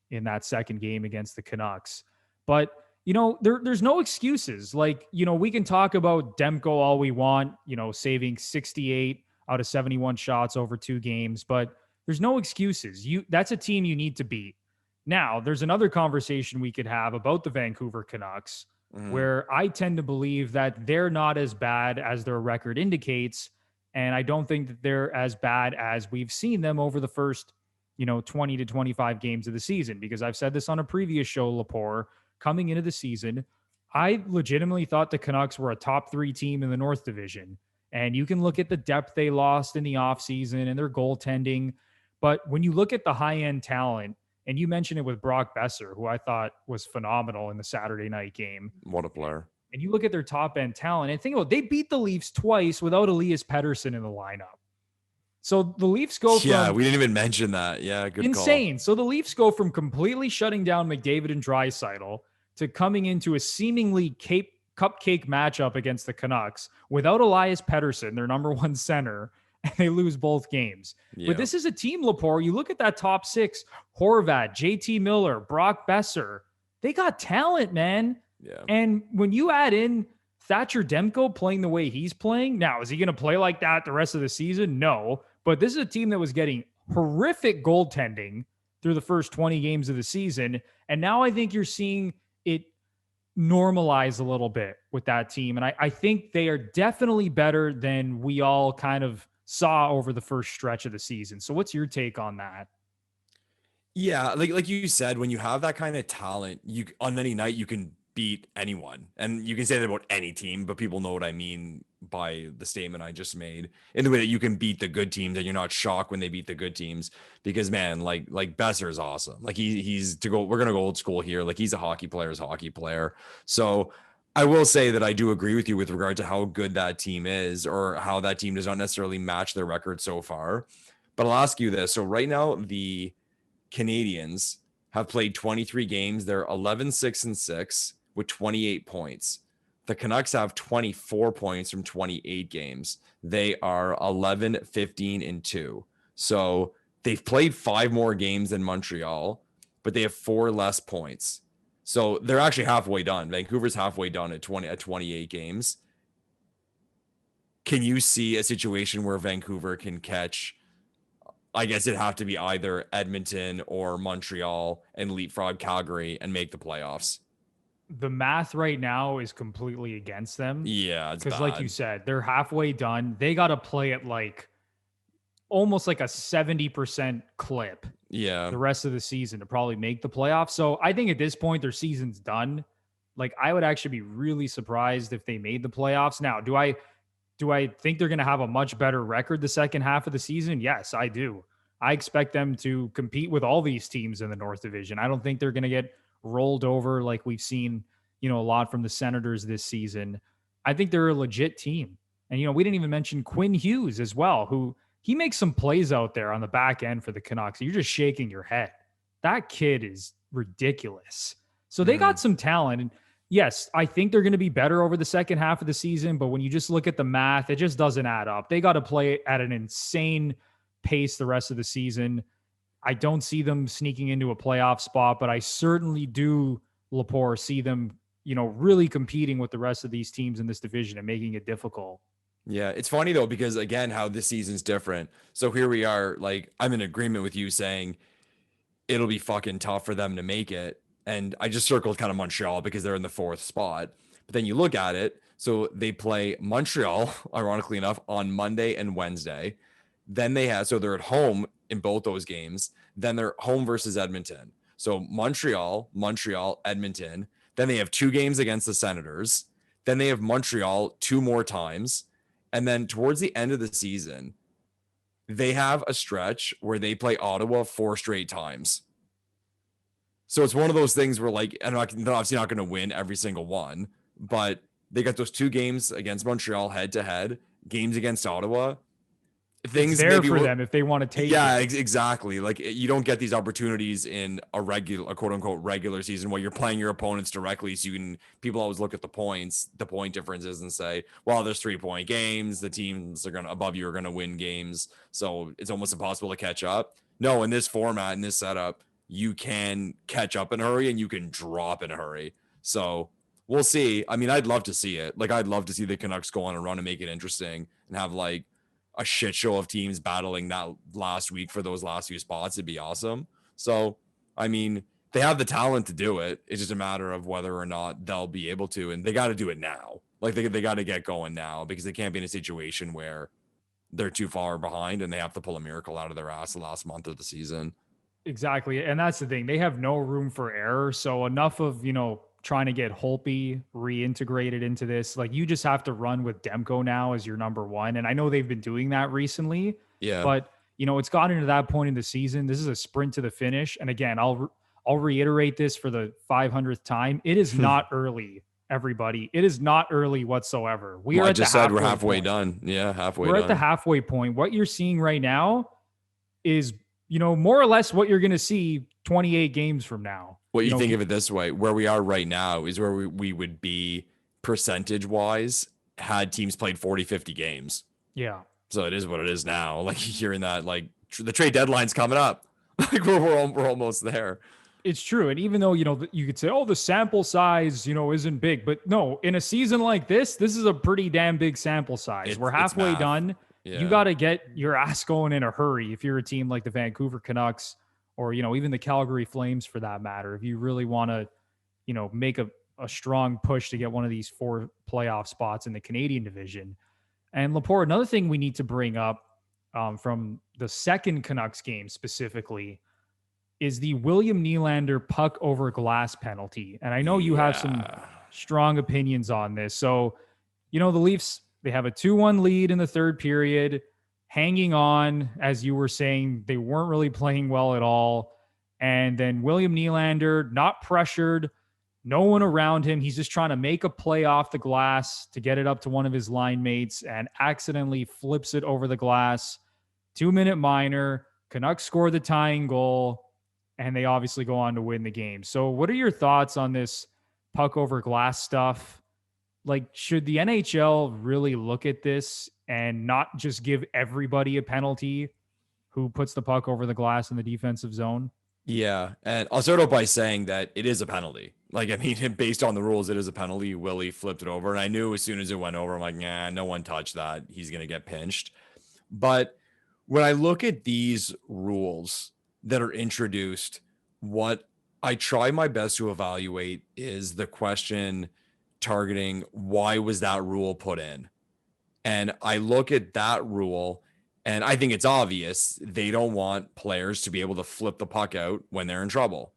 in that second game against the Canucks. But, there's no excuses. Like, we can talk about Demko all we want, saving 68 out of 71 shots over 2 games, but there's no excuses. That's a team you need to beat. Now, there's another conversation we could have about the Vancouver Canucks, where I tend to believe that they're not as bad as their record indicates, and I don't think that they're as bad as we've seen them over the first, 20 to 25 games of the season, because I've said this on a previous show, Lepore, coming into the season, I legitimately thought the Canucks were a top 3 team in the North Division. And you can look at the depth they lost in the offseason and their goaltending. But when you look at the high-end talent, and you mentioned it with Brock Besser, who I thought was phenomenal in the Saturday night game. What a player. And you look at their top-end talent, and think about it, they beat the Leafs twice without Elias Pettersson in the lineup. So the Leafs go from... Yeah, we didn't even mention that. Yeah, good insane. call. So the Leafs go from completely shutting down McDavid and Draisaitl to coming into a seemingly cupcake matchup against the Canucks without Elias Pettersson, their number 1 center, and they lose both games. Yeah. But this is a team, Lepore. You look at that top 6, Horvat, JT Miller, Brock Besser. They got talent, man. Yeah. And when you add in Thatcher Demko playing the way he's playing, now, is he going to play like that the rest of the season? No. But this is a team that was getting horrific goaltending through the first 20 games of the season. And now I think you're seeing it normalize a little bit with that team. And I think they are definitely better than we all kind of saw over the first stretch of the season. So what's your take on that? Yeah, like you said, when you have that kind of talent, you on any night you can beat anyone. And you can say that about any team, but people know what I mean by the statement I just made, in the way that you can beat the good teams and you're not shocked when they beat the good teams. Because man, like Besser is awesome. Like he's to go, we're gonna go old school here. Like he's a hockey player. So I will say that I do agree with you with regard to how good that team is, or how that team does not necessarily match their record so far. But I'll ask you this. So right now, the Canadians have played 23 games. They're 11-6-6 with 28 points. The Canucks have 24 points from 28 games. They are 11-15-2. So they've played 5 more games than Montreal, but they have 4 less points. So they're actually halfway done. Vancouver's halfway done at 28 games. Can you see a situation where Vancouver can catch, I guess it'd have to be either Edmonton or Montreal, and leapfrog Calgary and make the playoffs? The math right now is completely against them. Yeah, it's because bad. like you said, they're halfway done. They got to play at like almost like a 70% clip Yeah. the rest of the season to probably make the playoffs. So I think at this point their season's done. Like I would actually be really surprised if they made the playoffs. Now, do I think they're going to have a much better record the second half of the season? Yes, I do. I expect them to compete with all these teams in the North Division. I don't think they're going to get rolled over like we've seen, a lot from the Senators this season. I think they're a legit team. And, we didn't even mention Quinn Hughes as well, who he makes some plays out there on the back end for the Canucks. You're just shaking your head. That kid is ridiculous. So they got some talent. And yes, I think they're going to be better over the second half of the season. But when you just look at the math, it just doesn't add up. They got to play at an insane pace the rest of the season. I don't see them sneaking into a playoff spot, but I certainly do, Lepore, see them, really competing with the rest of these teams in this division and making it difficult. Yeah, it's funny though, because again, how this season's different. So here we are, like I'm in agreement with you saying it'll be fucking tough for them to make it. And I just circled kind of Montreal because they're in the 4th spot. But then you look at it, so they play Montreal, ironically enough, on Monday and Wednesday. Then they're at home in both those games. Then they're home versus Edmonton. So Montreal, Edmonton. Then they have 2 games against the Senators. Then they have Montreal 2 more times. And then towards the end of the season, they have a stretch where they play Ottawa 4 straight times. So it's one of those things where, like, they're obviously not going to win every single one, but they got those 2 games against Montreal head-to-head, games against Ottawa. Things it's there for them if they want to take it. Exactly. Like you don't get these opportunities in a quote unquote regular season where you're playing your opponents directly. So people always look at the point differences and say, well, there's 3-point games. The teams above you are going to win games. So it's almost impossible to catch up. No, in this format, in this setup, you can catch up in a hurry and you can drop in a hurry. So we'll see. I mean, I'd love to see it. Like I'd love to see the Canucks go on a run and make it interesting and have like a shit show of teams battling that last week for those last few spots. It'd be awesome. So, I mean, they have the talent to do it. It's just a matter of whether or not they'll be able to, and they got to do it now. Like they got to get going now, because they can't be in a situation where they're too far behind and they have to pull a miracle out of their ass the last month of the season. Exactly. And that's the thing. They have no room for error. So enough of, trying to get Holtby reintegrated into this. Like you just have to run with Demko now as your number 1. And I know they've been doing that recently. Yeah. But it's gotten to that point in the season. This is a sprint to the finish. And again, I'll reiterate this for the 500th time. It is not early, everybody. It is not early whatsoever. We're halfway done. Yeah, halfway done. We're at the halfway point. What you're seeing right now is, more or less what you're going to see 28 games from now. What you think of it this way, where we are right now is where we would be percentage wise had teams played 40, 50 games. Yeah. So it is what it is now. Like hearing that, like the trade deadline's coming up. Like we're almost there. It's true. And even though, you could say, oh, the sample size, isn't big, but no, in a season like this is a pretty damn big sample size. We're halfway done. Yeah. You got to get your ass going in a hurry. If you're a team like the Vancouver Canucks, or, even the Calgary Flames for that matter, if you really want to, make a strong push to get one of these 4 playoff spots in the Canadian division. And Lepore, another thing we need to bring up from the second Canucks game specifically, is the William Nylander puck over glass penalty. And I know you have some strong opinions on this. So, the Leafs, they have a 2-1 lead in the third period, hanging on. As you were saying, they weren't really playing well at all. And then William Nylander, not pressured, no one around him. He's just trying to make a play off the glass to get it up to one of his line mates and accidentally flips it over the glass. 2-minute minor. Canucks score the tying goal, and they obviously go on to win the game. So what are your thoughts on this puck over glass stuff? Like, should the NHL really look at this and not just give everybody a penalty who puts the puck over the glass in the defensive zone? Yeah, and I'll start off by saying that it is a penalty. Like, I mean, based on the rules, it is a penalty. Willie flipped it over, and I knew as soon as it went over, I'm like, nah, no one touched that. He's going to get pinched. But when I look at these rules that are introduced, what I try my best to evaluate is the question targeting why was that rule put in? And I look at that rule and I think it's obvious they don't want players to be able to flip the puck out when they're in trouble.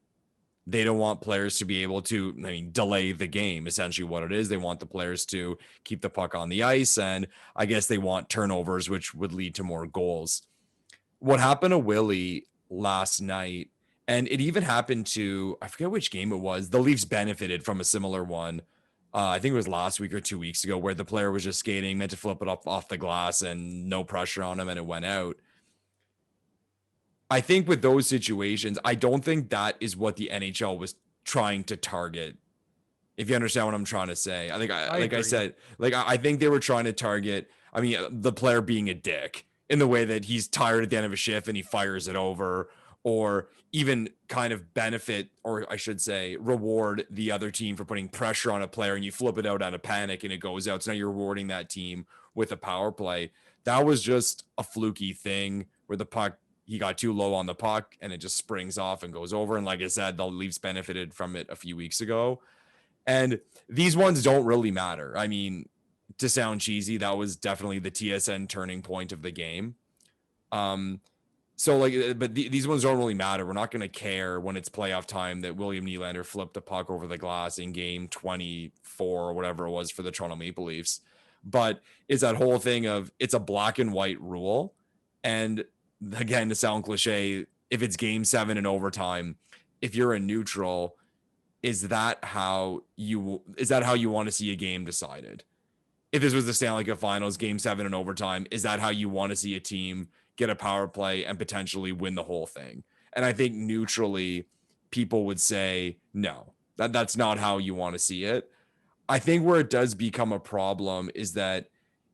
They don't want players to be able to, delay the game, essentially what it is. They want the players to keep the puck on the ice. And I guess they want turnovers, which would lead to more goals. What happened to Willie last night, and it even happened to, I forget which game it was. The Leafs benefited from a similar one. I think it was last week or 2 weeks ago, where the player was just skating, meant to flip it up off the glass and no pressure on him, and it went out. I think with those situations, I don't think that is what the NHL was trying to target. If you understand what I'm trying to say, I think, I think they were trying to target, the player being a dick in the way that he's tired at the end of a shift and he fires it over, or even kind of benefit, or I should say reward the other team for putting pressure on a player and you flip it out out of panic and it goes out. So now you're rewarding that team with a power play. That was just a fluky thing where the puck, he got too low on the puck and it just springs off and goes over. And like I said, the Leafs benefited from it a few weeks ago. And these ones don't really matter. I mean, to sound cheesy, that was definitely the TSN turning point of the game. But these ones don't really matter. We're not going to care when it's playoff time that William Nylander flipped the puck over the glass in game 24 or whatever it was for the Toronto Maple Leafs. But it's that whole thing of it's a black and white rule. And again, to sound cliche, if it's game 7 in overtime, if you're a neutral, is that how you want to see a game decided? If this was the Stanley Cup Finals, game 7 in overtime, is that how you want to see a team get a power play and potentially win the whole thing? And I think neutrally, people would say, no, that's not how you want to see it. I think where it does become a problem is that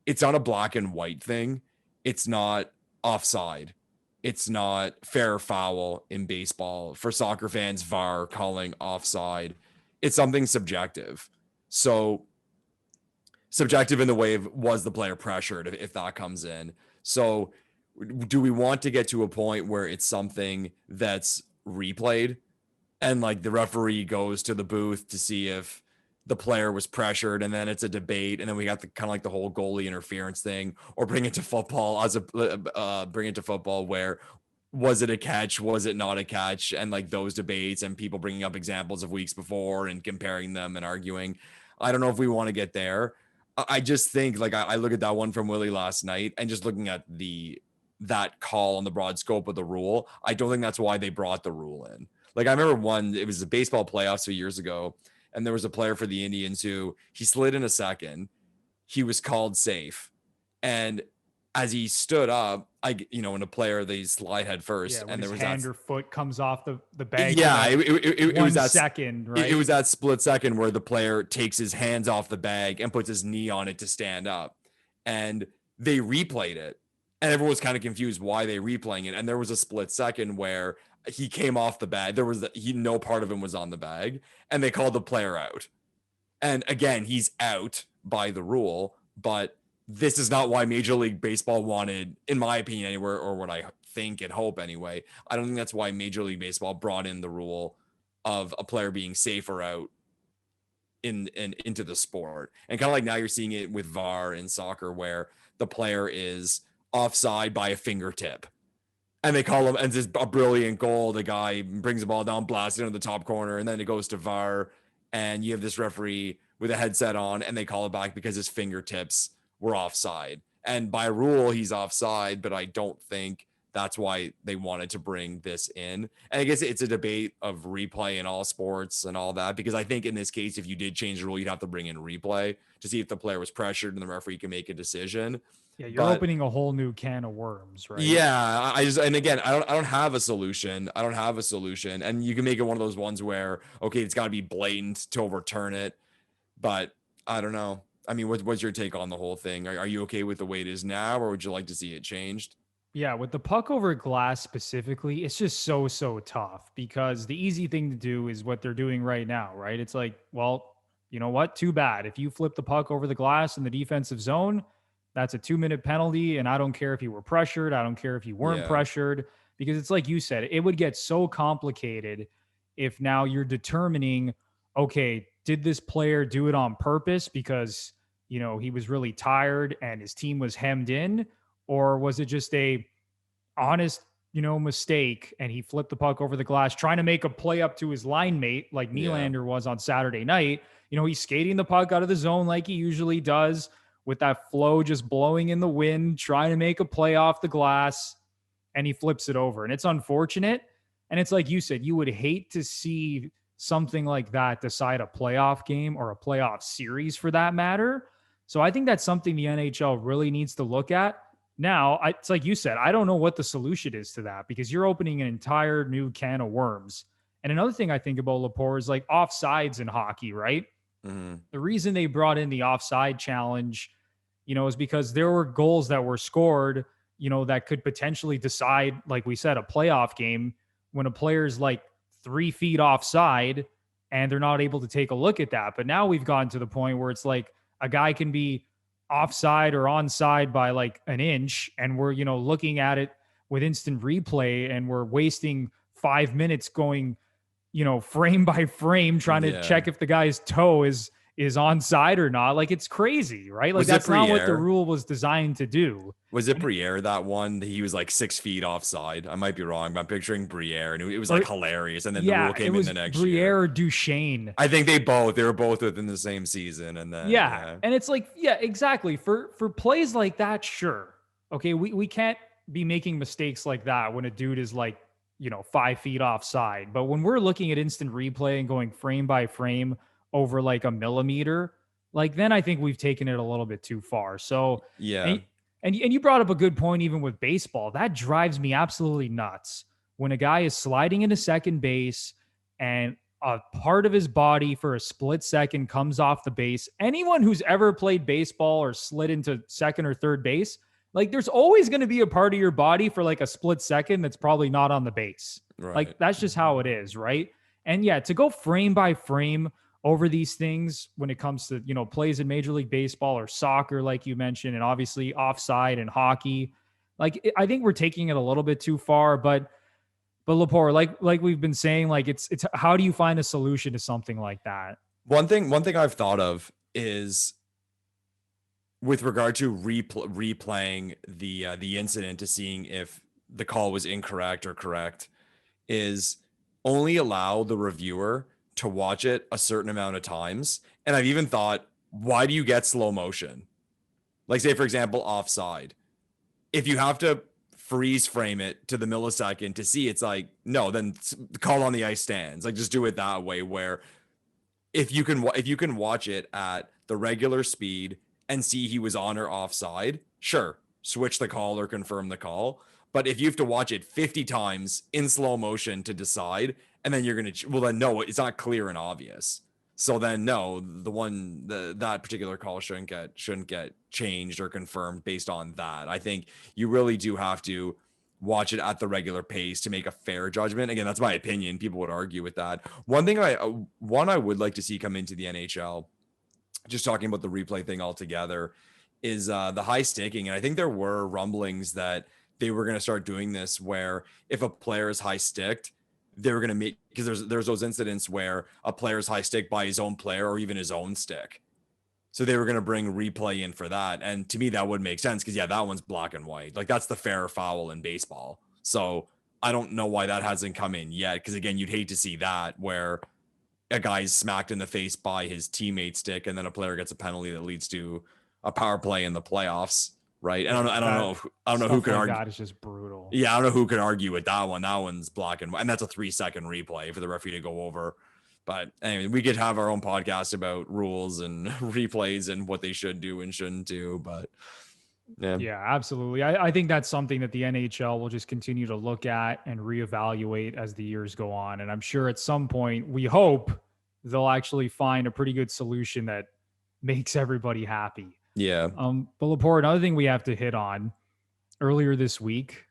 it's not a black and white thing. It's not offside. It's not fair or foul in baseball. For soccer fans, VAR calling offside, it's something subjective. So subjective in the way of, was the player pressured, if that comes in. So do we want to get to a point where it's something that's replayed and like the referee goes to the booth to see if the player was pressured, and then it's a debate, and then we got the kind of like the whole goalie interference thing, or bring it to football where was it a catch? Was it not a catch? And like those debates and people bringing up examples of weeks before and comparing them and arguing. I don't know if we want to get there. I just think like I look at that one from Willie last night and just looking at that call on the broad scope of the rule, I don't think that's why they brought the rule in. Like I remember it was the baseball playoffs 2 years ago, and there was a player for the Indians who he slid in a second. He was called safe. And as he stood up, in a player, they slide head first. Yeah, and there was hand or foot comes off the bag. Yeah, it was that second, right? It was that split second where the player takes his hands off the bag and puts his knee on it to stand up. And they replayed it. And everyone was kind of confused why they replaying it. And there was a split second where he came off the bag. No part of him was on the bag, and they called the player out. And again, he's out by the rule, but this is not why Major League Baseball wanted, in my opinion anywhere, or what I think and hope anyway. I don't think that's why Major League Baseball brought in the rule of a player being safe or out into the sport. And kind of like now you're seeing it with VAR in soccer where the player is offside by a fingertip. And they call him, and it's a brilliant goal. The guy brings the ball down, blasts it into the top corner, and then it goes to VAR. And you have this referee with a headset on, and they call it back because his fingertips were offside. And by rule, he's offside, but I don't think that's why they wanted to bring this in. And I guess it's a debate of replay in all sports and all that, because I think in this case, if you did change the rule, you'd have to bring in replay to see if the player was pressured and the referee can make a decision. Yeah, you're opening a whole new can of worms, right? Yeah, and again, I don't have a solution. I don't have a solution. And you can make it one of those ones where, okay, it's got to be blatant to overturn it, but I don't know. I mean, what's your take on the whole thing? Are you okay with the way it is now, or would you like to see it changed? Yeah, with the puck over glass specifically, it's just so tough, because the easy thing to do is what they're doing right now, right? It's like, well, you know what? Too bad. If you flip the puck over the glass in the defensive zone, that's a 2-minute penalty. And I don't care if you were pressured. I don't care if you weren't pressured, because it's like you said, it would get so complicated if now you're determining, okay, did this player do it on purpose because, you know, he was really tired and his team was hemmed in? Or was it just a honest, you know, mistake and he flipped the puck over the glass trying to make a play up to his line mate like Nylander was on Saturday night? You know, he's skating the puck out of the zone like he usually does, with that flow just blowing in the wind, trying to make a play off the glass, and he flips it over. And it's unfortunate. And it's like you said, you would hate to see something like that decide a playoff game or a playoff series for that matter. So I think that's something the NHL really needs to look at. Now, it's like you said, I don't know what the solution is to that, because you're opening an entire new can of worms. And another thing I think about Lepore is like offsides in hockey, right? Mm-hmm. The reason they brought in the offside challenge, you know, is because there were goals that were scored, you know, that could potentially decide, like we said, a playoff game when a player's like 3 feet offside and they're not able to take a look at that. But now we've gotten to the point where it's like a guy can be offside or onside by like an inch, and we're, you know, looking at it with instant replay, and we're wasting 5 minutes going, you know, frame by frame, trying to check if the guy's toe is onside or not. Like, it's crazy, right? Like, that's not what the rule was designed to do. Was it Briere, that one? He was like 6 feet offside. I might be wrong, but I'm picturing Briere, and it was like hilarious. And then the rule came in the next year. Briere or Duchesne. I think they were both within the same season. And then and it's like, yeah, exactly. For plays like that, sure. Okay, we can't be making mistakes like that when a dude is like, you know, 5 feet offside. But when we're looking at instant replay and going frame by frame over like a millimeter, like, then I think we've taken it a little bit too far. So and you brought up a good point. Even with baseball, that drives me absolutely nuts when a guy is sliding into second base and a part of his body for a split second comes off the base. Anyone who's ever played baseball or slid into second or third base, like, there's always going to be a part of your body for like a split second that's probably not on the base. Right. Like, that's just how it is, right? And yeah, to go frame by frame over these things when it comes to, you know, plays in Major League Baseball or soccer, like you mentioned, and obviously offside and hockey, like, I think we're taking it a little bit too far. But Lepore, like we've been saying, like, it's how do you find a solution to something like that? One thing I've thought of is, with regard to replaying the incident to seeing if the call was incorrect or correct, is only allow the reviewer to watch it a certain amount of times. And I've even thought, why do you get slow motion? Like, say, for example, offside. If you have to freeze frame it to the millisecond to see, it's like, no, then call on the ice stands. Like, just do it that way, where if you can watch it at the regular speed and see he was on or offside, sure, switch the call or confirm the call. But if you have to watch it 50 times in slow motion to decide, and then you're going to, well, then no, it's not clear and obvious. So then no, that particular call shouldn't get changed or confirmed based on that. I think you really do have to watch it at the regular pace to make a fair judgment. Again, that's my opinion. People would argue with that. One I would like to see come into the NHL, just talking about the replay thing altogether, is the high sticking. And I think there were rumblings that they were going to start doing this, where if a player is high sticked, they were going to make, because there's those incidents where a player's high stick by his own player or even his own stick. So they were going to bring replay in for that. And to me, that would make sense, because that one's black and white. Like, that's the fair foul in baseball. So I don't know why that hasn't come in yet. Because again, you'd hate to see that where a guy's smacked in the face by his teammate stick, and then a player gets a penalty that leads to a power play in the playoffs, right? And I don't know who could argue. That is just brutal. Yeah, I don't know who could argue with that one. That one's black and white, and that's a 3-second replay for the referee to go over. But anyway, we could have our own podcast about rules and replays and what they should do and shouldn't do. But yeah, absolutely. I think that's something that the NHL will just continue to look at and reevaluate as the years go on. And I'm sure at some point, we hope they'll actually find a pretty good solution that makes everybody happy. Yeah. But Lepore, another thing we have to hit on earlier this week,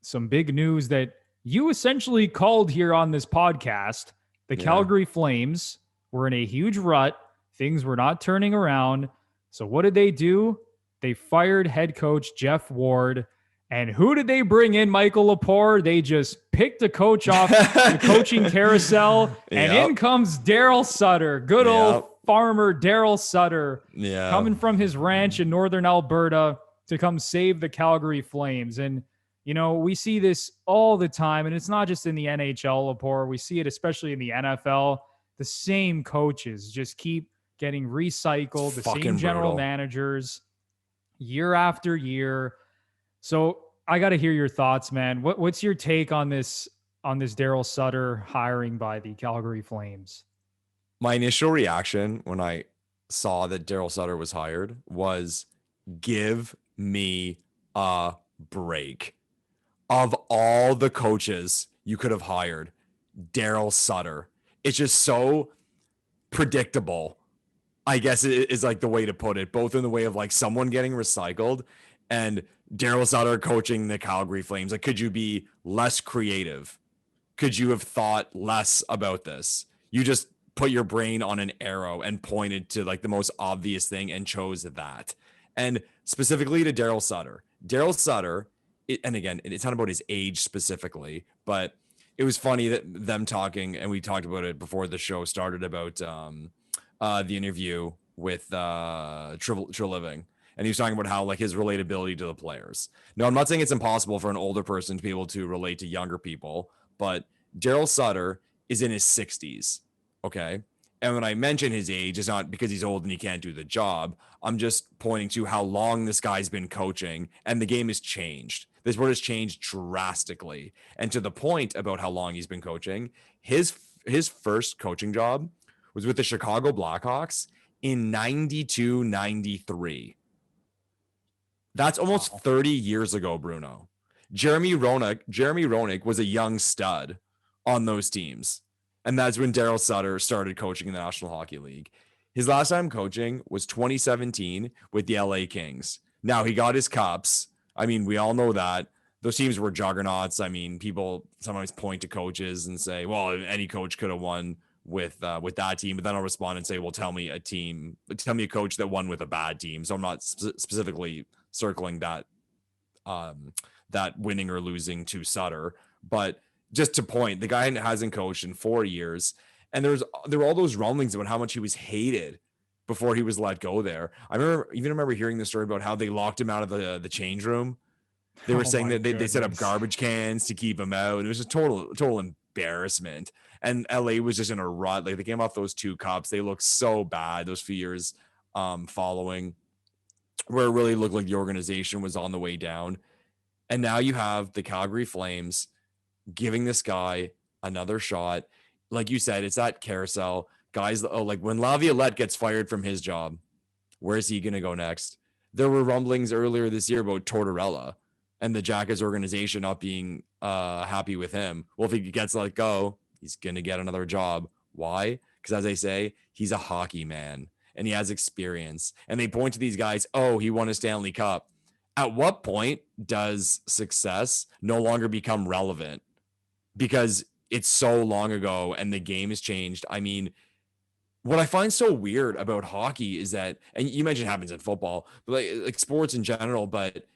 some big news that you essentially called here on this podcast. The Calgary Flames were in a huge rut. Things were not turning around. So what did they do? They fired head coach Jeff Ward. And who did they bring in, Michael Lepore? They just picked a coach off the coaching carousel. And in comes Darryl Sutter. Good old farmer Darryl Sutter. Coming from his ranch in northern Alberta to come save the Calgary Flames. And, you know, we see this all the time. And it's not just in the NHL, Lepore. We see it especially in the NFL. The same coaches just keep getting recycled. The same general managers year after year. So I got to hear your thoughts, man. What's your take on this Darryl Sutter hiring by the Calgary Flames? My initial reaction when I saw that Darryl Sutter was hired was, give me a break. Of all the coaches you could have hired, Darryl Sutter. It's just so predictable, I guess it is like the way to put it, both in the way of like someone getting recycled and Darryl Sutter coaching the Calgary Flames. Like, could you be less creative? Could you have thought less about this? You just put your brain on an arrow and pointed to like the most obvious thing and chose that. And specifically to Darryl Sutter. Darryl Sutter, and again, it's not about his age specifically, but it was funny that them talking, and we talked about it before the show started, about the interview with Treliving, and he was talking about how like his relatability to the players. No, I'm not saying it's impossible for an older person to be able to relate to younger people, but Darryl Sutter is in his 60s, okay? And when I mention his age, it's not because he's old and he can't do the job. I'm just pointing to how long this guy's been coaching, and the game has changed. The sport has changed drastically. And to the point about how long he's been coaching, his first coaching job was with the Chicago Blackhawks in 92-93. That's almost 30 years ago, Bruno. Jeremy Roenick was a young stud on those teams. And that's when Darryl Sutter started coaching in the National Hockey League. His last time coaching was 2017 with the LA Kings. Now, he got his cups. I mean, we all know that. Those teams were juggernauts. I mean, people sometimes point to coaches and say, well, any coach could have won with that team. But then I'll respond and say, well, tell me a coach that won with a bad team. So I'm not specifically circling that winning or losing to Sutter. But just to point, the guy hasn't coached in 4 years. And there were all those rumblings about how much he was hated before he was let go there. I remember hearing the story about how they locked him out of the change room. They were saying that they set up garbage cans to keep him out. It was a total embarrassment. And LA was just in a rut. Like, they came off those 2 cups. They looked so bad those few years following, where it really looked like the organization was on the way down. And now you have the Calgary Flames giving this guy another shot. Like you said, it's that carousel. Guys, like when Laviolette gets fired from his job, where's he going to go next? There were rumblings earlier this year about Tortorella and the Jackets organization not being happy with him. Well, if he gets let go, he's going to get another job. Why? Because as I say, he's a hockey man and he has experience. And they point to these guys, oh, he won a Stanley Cup. At what point does success no longer become relevant? Because it's so long ago and the game has changed. I mean, what I find so weird about hockey is that, and you mentioned it happens in football, but like sports in general, but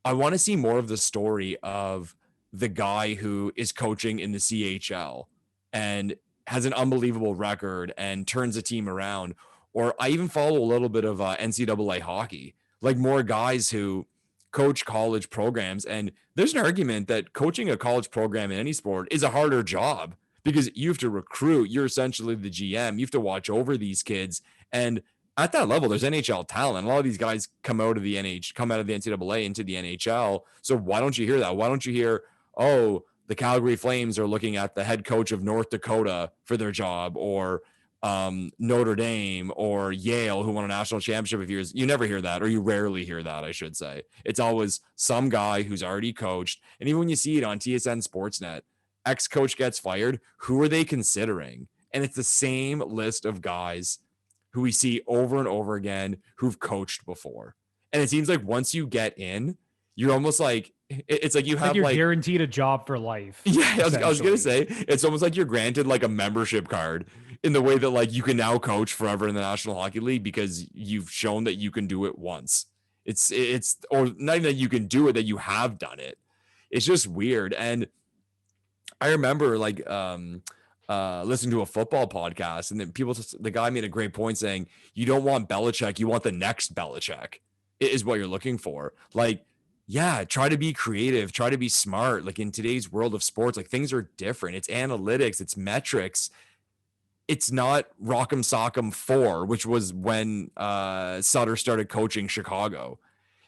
I want to see more of the story of the guy who is coaching in the CHL and has an unbelievable record and turns a team around. Or I even follow a little bit of NCAA hockey, like more guys who coach college programs. And there's an argument that coaching a college program in any sport is a harder job because you have to recruit. You're essentially the GM. You have to watch over these kids. And at that level, there's NHL talent. A lot of these guys come out of the NCAA into the NHL. So why don't you hear that? Why don't you hear, oh, the Calgary Flames are looking at the head coach of North Dakota for their job, or Notre Dame or Yale, who won a national championship of years. You never hear that, or you rarely hear that, I should say. It's always some guy who's already coached. And even when you see it on TSN Sportsnet, ex-coach gets fired, who are they considering? And it's the same list of guys who we see over and over again who've coached before. And it seems like once you get in, you're almost like, it's like you have you're guaranteed a job for life. Yeah, I was going to say, it's almost like you're granted like a membership card in the way that like you can now coach forever in the National Hockey League because you've shown that you can do it once. It's or not even that you can do it, that you have done it. It's just weird. And I remember like listening to a football podcast, and then the guy made a great point saying, you don't want Belichick, you want the next Belichick is what you're looking for. Like, yeah, try to be creative, try to be smart. Like in today's world of sports, like things are different. It's analytics, it's metrics. It's not Rock'em Sock'em 4, which was when Sutter started coaching Chicago.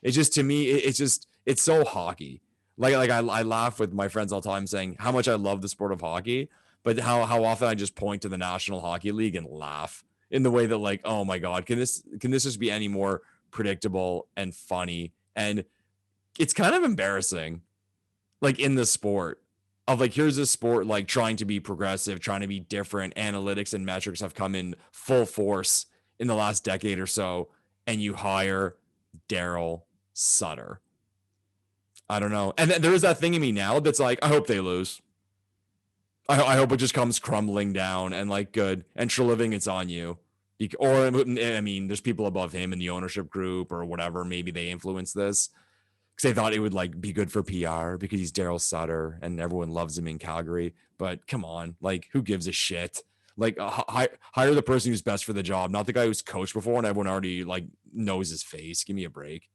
It's just, to me, it's so hockey. Like I laugh with my friends all the time saying how much I love the sport of hockey, but how often I just point to the National Hockey League and laugh in the way that like, oh my God, can this just be any more predictable and funny? And it's kind of embarrassing, like in the sport of like, here's a sport like trying to be progressive, trying to be different. Analytics and metrics have come in full force in the last decade or so, and you hire Darryl Sutter. I don't know. And there is that thing in me now that's like, I hope they lose. I hope it just comes crumbling down and like, good. And Treliving, it's on you. Or, I mean, there's people above him in the ownership group or whatever. Maybe they influenced this because they thought it would like be good for PR because he's Darryl Sutter and everyone loves him in Calgary. But come on, like, who gives a shit? Like, hire the person who's best for the job, not the guy who's coached before and everyone already like knows his face. Give me a break.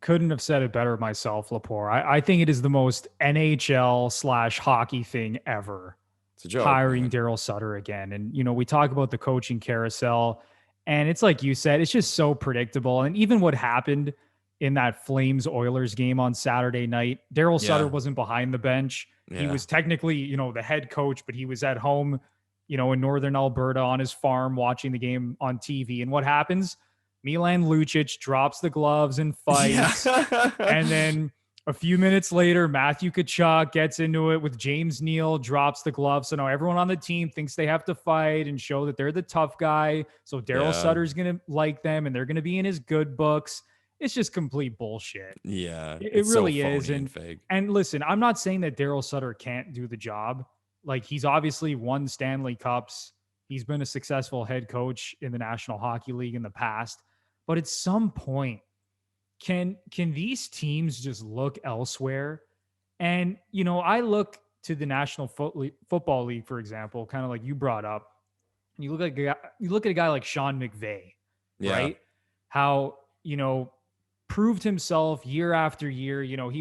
Couldn't have said it better myself, Lepore. I think it is the most NHL/hockey thing ever. It's a joke, hiring Darryl Sutter again. And, you know, we talk about the coaching carousel, and it's like you said, it's just so predictable. And even what happened in that Flames Oilers game on Saturday night, Darryl Sutter wasn't behind the bench. Yeah. He was technically, you know, the head coach, but he was at home, you know, in Northern Alberta on his farm watching the game on TV. And what happens? Milan Lucic drops the gloves and fights. Yeah. And then a few minutes later, Matthew Tkachuk gets into it with James Neal, drops the gloves. So now everyone on the team thinks they have to fight and show that they're the tough guy. So Darryl Sutter's going to like them and they're going to be in his good books. It's just complete bullshit. Yeah. It really so is. And fake. And listen, I'm not saying that Darryl Sutter can't do the job. Like, he's obviously won Stanley Cups. He's been a successful head coach in the National Hockey League in the past. But at some point, can these teams just look elsewhere? And, you know, I look to the National Football League, for example, kind of like you brought up. You look at a guy like Sean McVay, right? How, you know, proved himself year after year. You know,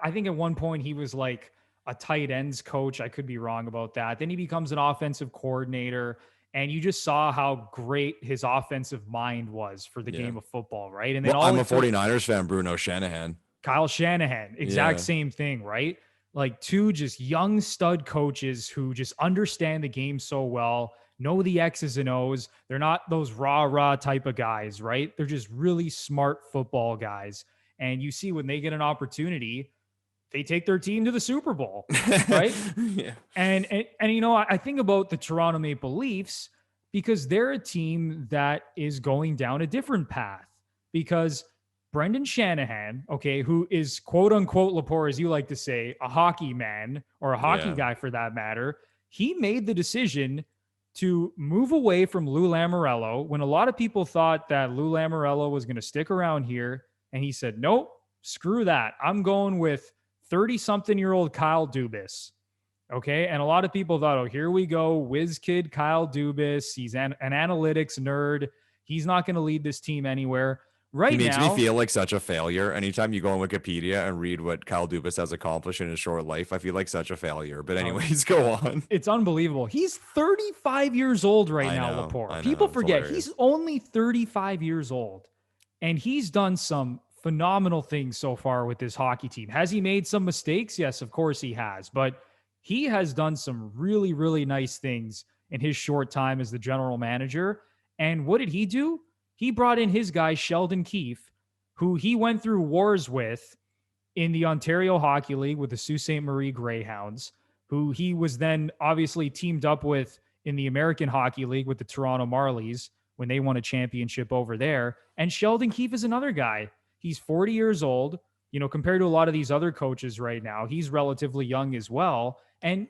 I think at one point he was like a tight ends coach. I could be wrong about that. Then he becomes an offensive coordinator. And you just saw how great his offensive mind was for the game of football, right? And then I'm a 49ers fan, Bruno Shanahan. Kyle Shanahan, exact same thing, right? Like, two just young stud coaches who just understand the game so well, know the X's and O's. They're not those rah-rah type of guys, right? They're just really smart football guys. And you see when they get an opportunity, they take their team to the Super Bowl, right? And you know, I think about the Toronto Maple Leafs because they're a team that is going down a different path because Brendan Shanahan, okay, who is quote unquote, Lepore, as you like to say, a hockey man or a hockey guy for that matter, he made the decision to move away from Lou Lamoriello when a lot of people thought that Lou Lamoriello was going to stick around here. And he said, nope, screw that. I'm going with 30-something-year-old Kyle Dubas. Okay. And a lot of people thought, oh, here we go. Whiz kid Kyle Dubas. He's an analytics nerd. He's not going to lead this team anywhere. right makes now, me feel like such a failure. Anytime you go on Wikipedia and read what Kyle Dubas has accomplished in his short life, I feel like such a failure. But anyways, go on. it's unbelievable. He's 35 years old right now, Lepore. I People know. forget he's only 35 years old, and he's done some phenomenal things so far with this hockey team. Has he made some mistakes? Yes, of course he has, but he has done some really, really nice things in his short time as the general manager. And what did he do? He brought in his guy, Sheldon Keefe, who he went through wars with in the Ontario Hockey League with the Sault Ste. Marie Greyhounds, who he was then obviously teamed up with in the American Hockey League with the Toronto Marlies when they won a championship over there. And Sheldon Keefe is another guy. He's 40 years old. You know, compared to a lot of these other coaches right now, he's relatively young as well. And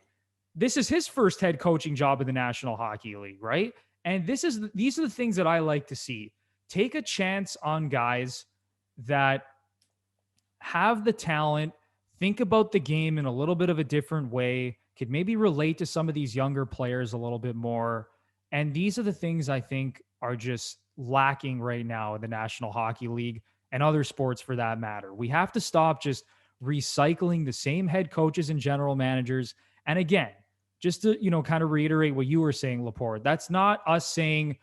this is his first head coaching job in the National Hockey League, right? And these are the things that I like to see. Take a chance on guys that have the talent, think about the game in a little bit of a different way, could maybe relate to some of these younger players a little bit more. And these are the things I think are just lacking right now in the National Hockey League and other sports for that matter. We have to stop just recycling the same head coaches and general managers. And again, just to, kind of reiterate what you were saying, Lepore, that's not us saying,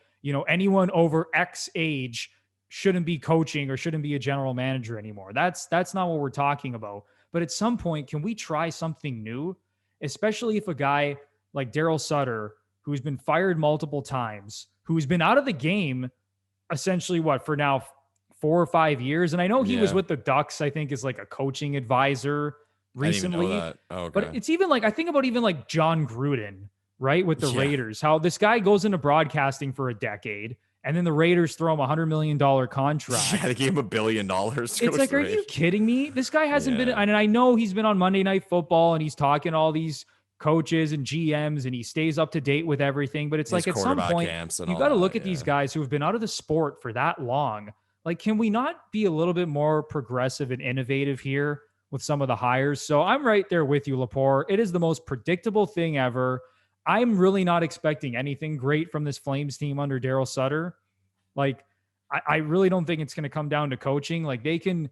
anyone over X age shouldn't be coaching or shouldn't be a general manager anymore. That's not what we're talking about. But at some point, can we try something new? Especially if a guy like Darryl Sutter, who's been fired multiple times, who's been out of the game essentially for now 4 or 5 years. And I know he was with the Ducks, I think, as like a coaching advisor recently. Okay. But it's even like, I think about even like John Gruden, right? With the Raiders, how this guy goes into broadcasting for a decade. And then the Raiders throw him $100 million contract. Yeah, they gave him $1 billion. It's like, are you kidding me? This guy hasn't been, and I know he's been on Monday Night Football and he's talking to all these coaches and GMs and he stays up to date with everything. But it's like at some point, you got to look at these guys who have been out of the sport for that long. Like, can we not be a little bit more progressive and innovative here with some of the hires? So I'm right there with you, Lepore. It is the most predictable thing ever. I'm really not expecting anything great from this Flames team under Darryl Sutter. Like, I really don't think it's going to come down to coaching. Like, he can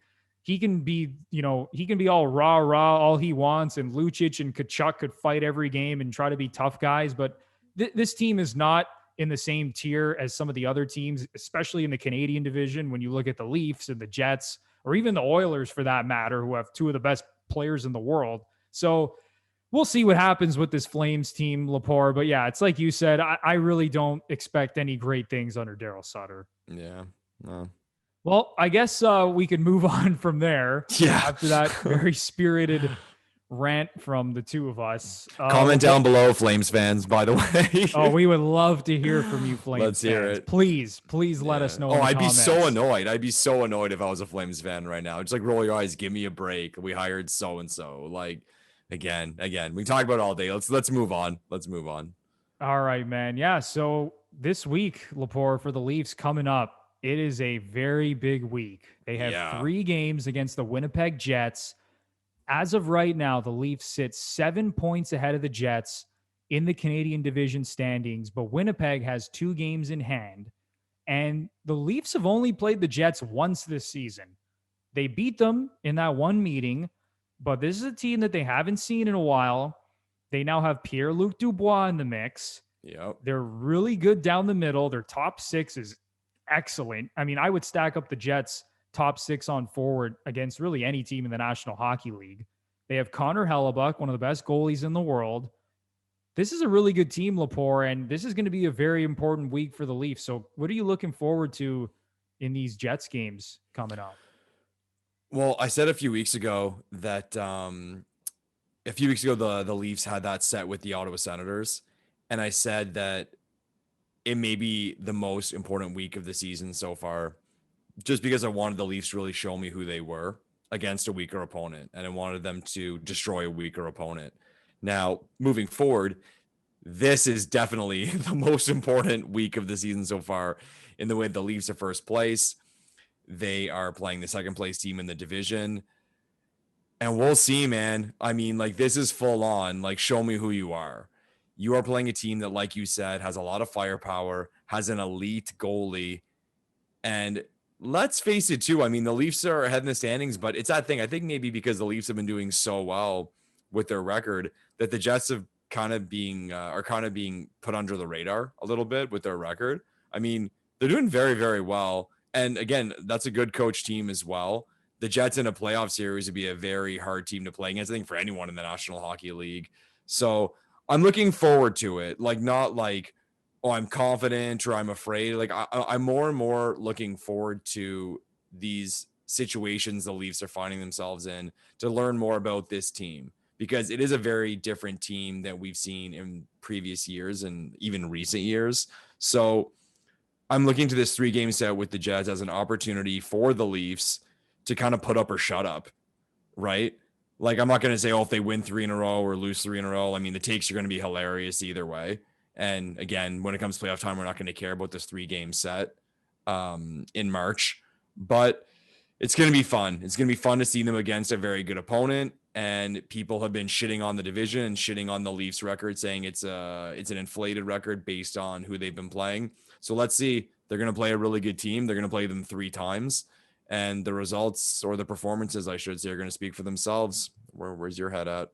be, he can be all rah all he wants, and Lucic and Kachuk could fight every game and try to be tough guys. But this team is not in the same tier as some of the other teams, especially in the Canadian division. When you look at the Leafs and the Jets, or even the Oilers for that matter, who have two of the best players in the world. So we'll see what happens with this Flames team, Lepore. But yeah, it's like you said, I really don't expect any great things under Darryl Sutter. Yeah. No. Well, I guess we could move on from there. Yeah. After that very spirited rant from the two of us. Comment down below, Flames fans, by the way. We would love to hear from you, Flames Let's hear fans. it. Please let us know. I'd be so annoyed. I'd be so annoyed if I was a Flames fan right now. Just like, roll your eyes, give me a break. We hired so-and-so. Like, again, we talk about it all day. Let's move on. All right, man. Yeah. So this week, Lepore, for the Leafs coming up, it is a very big week. They have 3 games against the Winnipeg Jets. As of right now, the Leafs sit 7 points ahead of the Jets in the Canadian division standings, but Winnipeg has 2 games in hand. And the Leafs have only played the Jets once this season. They beat them in that one meeting, but this is a team that they haven't seen in a while. They now have Pierre-Luc Dubois in the mix. Yep. They're really good down the middle. Their top 6 is excellent. I mean, I would stack up the Jets' top 6 on forward against really any team in the National Hockey League. They have Connor Hellebuck, one of the best goalies in the world. This is a really good team, Lepore, and this is going to be a very important week for the Leafs. So what are you looking forward to in these Jets games coming up? Well, I said a few weeks ago that the Leafs had that set with the Ottawa Senators, and I said that it may be the most important week of the season so far, just because I wanted the Leafs to really show me who they were against a weaker opponent, and I wanted them to destroy a weaker opponent. Now, moving forward, this is definitely the most important week of the season so far in the way the Leafs are first place. They are playing the second place team in the division. And we'll see, man. I mean, like, this is full on. Like, show me who you are. You are playing a team that, like you said, has a lot of firepower, has an elite goalie. And let's face it too. I mean, the Leafs are ahead in the standings, but it's that thing. I think maybe because the Leafs have been doing so well with their record that the Jets have are kind of being put under the radar a little bit with their record. I mean, they're doing very, very well. And again, that's a good coach team as well. The Jets in a playoff series would be a very hard team to play against, I think, for anyone in the National Hockey League. So I'm looking forward to it. Like, not like, oh, I'm confident or I'm afraid. Like, I'm more and more looking forward to these situations the Leafs are finding themselves in to learn more about this team, because it is a very different team than we've seen in previous years and even recent years. So I'm looking to this 3-game set with the Jets as an opportunity for the Leafs to kind of put up or shut up, right? Like, I'm not going to say, oh, if they win 3 in a row or lose 3 in a row. I mean, the takes are going to be hilarious either way. And again, when it comes to playoff time, we're not going to care about this 3-game set in March. But it's going to be fun. It's going to be fun to see them against a very good opponent. And people have been shitting on the division and shitting on the Leafs record, saying it's an inflated record based on who they've been playing. So let's see. They're going to play a really good team. They're going to play them 3 times. And the results, or the performances, I should say, are going to speak for themselves. Where's your head at?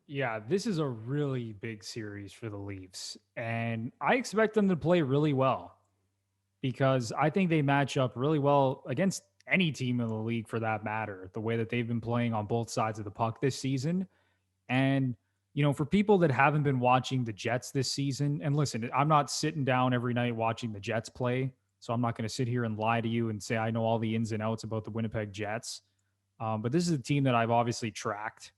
Yeah, this is a really big series for the Leafs, and I expect them to play really well because I think they match up really well against any team in the league for that matter, the way that they've been playing on both sides of the puck this season. And, for people that haven't been watching the Jets this season, and listen, I'm not sitting down every night watching the Jets play, so I'm not going to sit here and lie to you and say I know all the ins and outs about the Winnipeg Jets. But this is a team that I've obviously tracked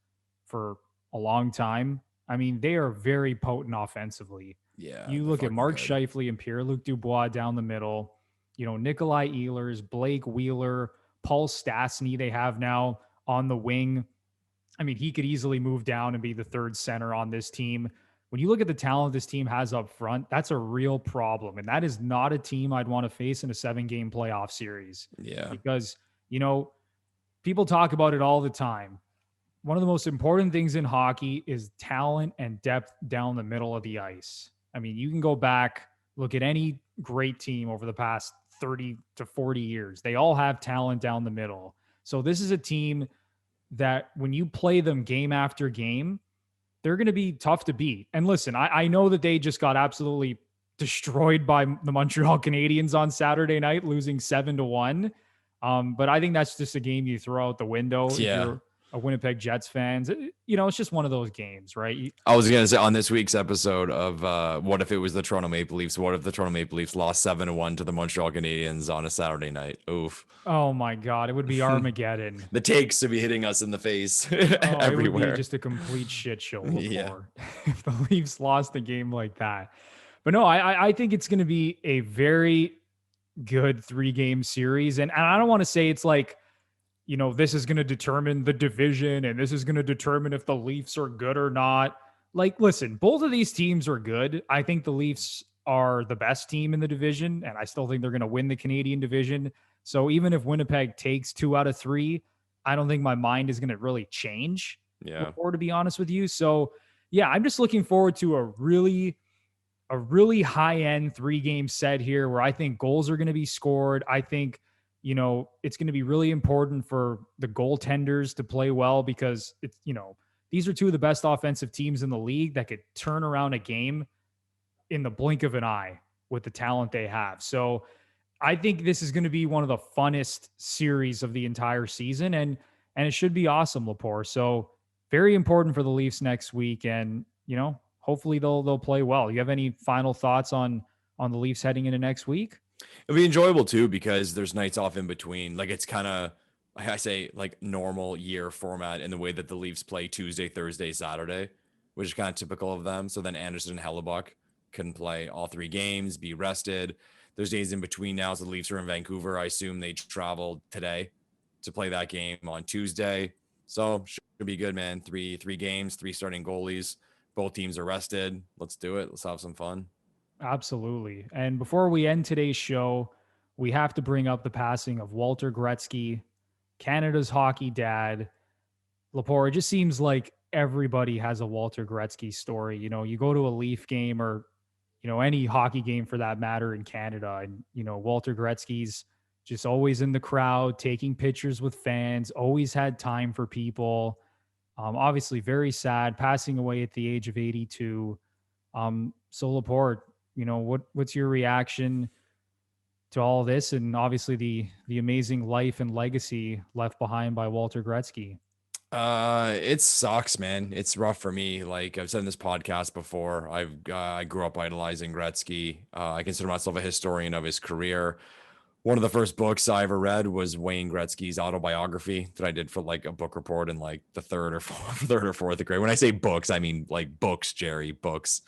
for a long time. I mean, they are very potent offensively. Yeah. You look at Mark Scheifele and Pierre-Luc Dubois down the middle, Nikolai Ehlers, Blake Wheeler, Paul Stastny they have now on the wing. I mean, he could easily move down and be the third center on this team. When you look at the talent this team has up front, that's a real problem. And that is not a team I'd want to face in a 7-game playoff series. Yeah. Because, people talk about it all the time. One of the most important things in hockey is talent and depth down the middle of the ice. I mean, you can go back, look at any great team over the past 30 to 40 years. They all have talent down the middle. So this is a team that when you play them game after game, they're going to be tough to beat. And listen, I know that they just got absolutely destroyed by the Montreal Canadiens on Saturday night, losing 7-1. But I think that's just a game you throw out the window. Yeah. If you're a Winnipeg Jets fans, it's just one of those games, right? I was going to say on this week's episode of what if it was the Toronto Maple Leafs? What if the Toronto Maple Leafs lost 7-1 to the Montreal Canadiens on a Saturday night? Oof. Oh my God. It would be Armageddon. The takes to be hitting us in the face everywhere. It would be just a complete shit show if the Leafs lost a game like that. But no, I think it's going to be a very good 3-game series. And I don't want to say it's like, this is going to determine the division and this is going to determine if the Leafs are good or not. Like, listen, both of these teams are good. I think the Leafs are the best team in the division, and I still think they're going to win the Canadian division. So even if Winnipeg takes 2 out of 3, I don't think my mind is going to really change. Yeah. Or to be honest with you. So yeah, I'm just looking forward to a really high-end 3-game set here where I think goals are going to be scored. I think, it's going to be really important for the goaltenders to play well because it's, these are 2 of the best offensive teams in the league that could turn around a game in the blink of an eye with the talent they have. So I think this is going to be one of the funnest series of the entire season, and it should be awesome, Lepore. So very important for the Leafs next week, and hopefully they'll play well. You have any final thoughts on the Leafs heading into next week? It'll be enjoyable too because there's nights off in between. Like, it's kind of, I say, like normal year format in the way that the Leafs play Tuesday, Thursday, Saturday, which is kind of typical of them. So then Anderson and Hellebuck can play all 3 games, be rested. There's days in between now. So the Leafs are in Vancouver. I assume they traveled today to play that game on Tuesday. So should be good, man. Three games, 3 starting goalies. Both teams are rested. Let's do it. Let's have some fun. Absolutely. And before we end today's show, we have to bring up the passing of Walter Gretzky, Canada's hockey dad. Lepore, it just seems like everybody has a Walter Gretzky story. You go to a Leaf game or, any hockey game for that matter in Canada, and, Walter Gretzky's just always in the crowd, taking pictures with fans, always had time for people. Obviously very sad, passing away at the age of 82. So Lepore, what's your reaction to all this, and obviously the amazing life and legacy left behind by Walter Gretzky? It sucks, man. It's rough for me. Like I've said in this podcast before, I grew up idolizing Gretzky. I consider myself a historian of his career. One of the first books I ever read was Wayne Gretzky's autobiography that I did for like a book report in like the third or fourth grade. When I say books, I mean like books, Jerry, books.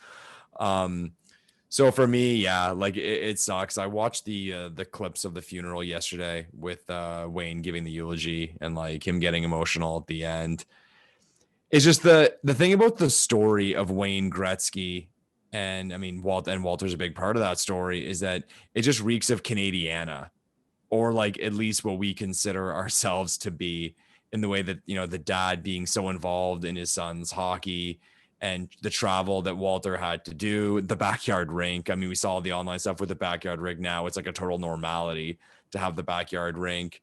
So for me, yeah, like it sucks. I watched the clips of the funeral yesterday with Wayne giving the eulogy and like him getting emotional at the end. It's just the thing about the story of Wayne Gretzky, and I mean Walter's a big part of that story, is that it just reeks of Canadiana, or like at least what we consider ourselves to be, in the way that, the dad being so involved in his son's hockey and the travel that Walter had to do, the backyard rink. I mean, we saw the online stuff with the backyard rink. Now it's like a total normality to have the backyard rink.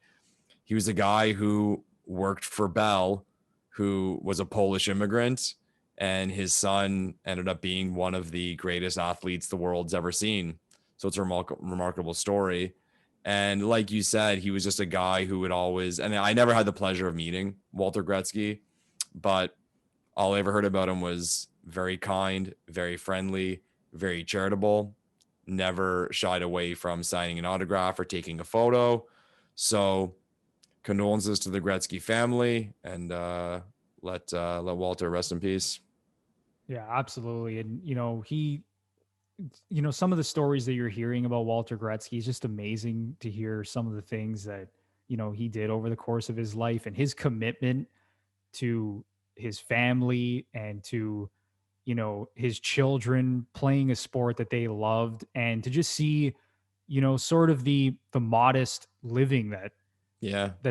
He was a guy who worked for Bell, who was a Polish immigrant, and his son ended up being one of the greatest athletes the world's ever seen. So it's a remarkable story. And like you said, he was just a guy who would always, and I never had the pleasure of meeting Walter Gretzky, but all I ever heard about him was very kind, very friendly, very charitable, never shied away from signing an autograph or taking a photo. So condolences to the Gretzky family, and let Walter rest in peace. Yeah, absolutely. And, some of the stories that you're hearing about Walter Gretzky is just amazing to hear some of the things that, he did over the course of his life, and his commitment to his family and to, his children playing a sport that they loved, and to just see, sort of the modest living that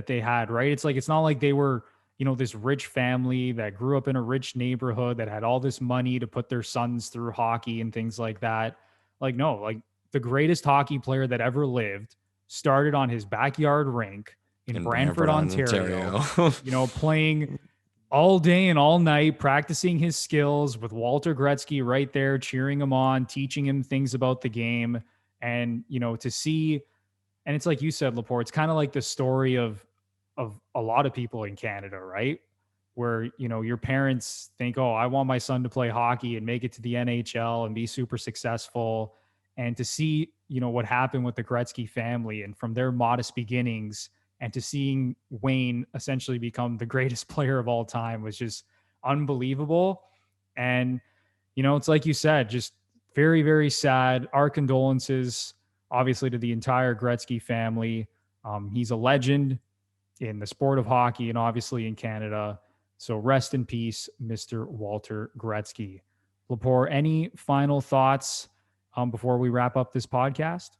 they had, right? It's like, it's not like they were, this rich family that grew up in a rich neighborhood that had all this money to put their sons through hockey and things like that. Like, no, like the greatest hockey player that ever lived started on his backyard rink in Brantford, Ontario, playing all day and all night, practicing his skills with Walter Gretzky right there, cheering him on, teaching him things about the game. And, to see, and it's like you said, Lepore, it's kind of like the story of a lot of people in Canada, right? Where, your parents think, oh, I want my son to play hockey and make it to the NHL and be super successful. And to see, what happened with the Gretzky family and from their modest beginnings, and to seeing Wayne essentially become the greatest player of all time was just unbelievable. And, it's like you said, just very, very sad. Our condolences, obviously, to the entire Gretzky family. He's a legend in the sport of hockey and obviously in Canada. So rest in peace, Mr. Walter Gretzky. Lepore, any final thoughts before we wrap up this podcast?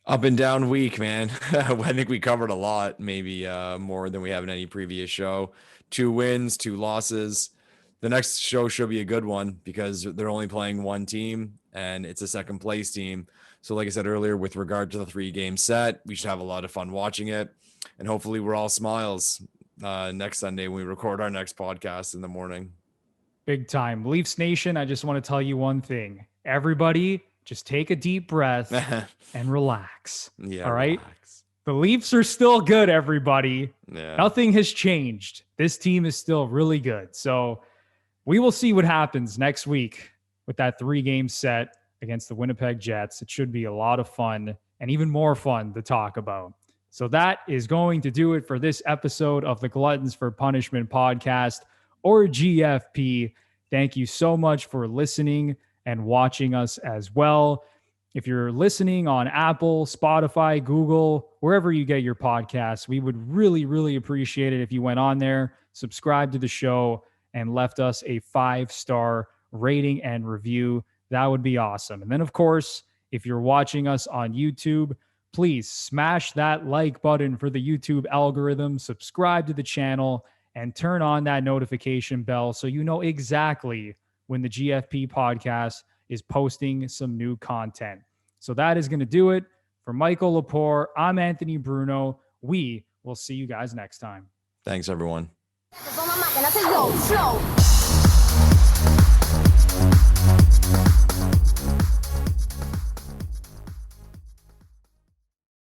Up and down week, man. I think we covered a lot, maybe more than we have in any previous show. 2 wins, 2 losses. The next show should be a good one because they're only playing one team and it's a second place team. So like I said earlier, with regard to the 3-game set, we should have a lot of fun watching it. And hopefully we're all smiles next Sunday when we record our next podcast in the morning. Big time. Leafs Nation, I just want to tell you one thing. Everybody, just take a deep breath and relax. Yeah. All right. Relax. The Leafs are still good, everybody. Yeah. Nothing has changed. This team is still really good. So we will see what happens next week with that 3-game set against the Winnipeg Jets. It should be a lot of fun and even more fun to talk about. So that is going to do it for this episode of the Gluttons for Punishment Podcast, or GFP. Thank you so much for listening and watching us as well. If you're listening on Apple, Spotify, Google, wherever you get your podcasts, we would really, really appreciate it if you went on there, subscribed to the show, and left us a 5-star rating and review. That would be awesome. And then, of course, if you're watching us on YouTube, please smash that like button for the YouTube algorithm, subscribe to the channel, and turn on that notification bell so you know exactly when the GFP podcast is posting some new content. So that is going to do it For Michael Lepore, I'm Anthony Bruno. We will see you guys next time. Thanks, everyone.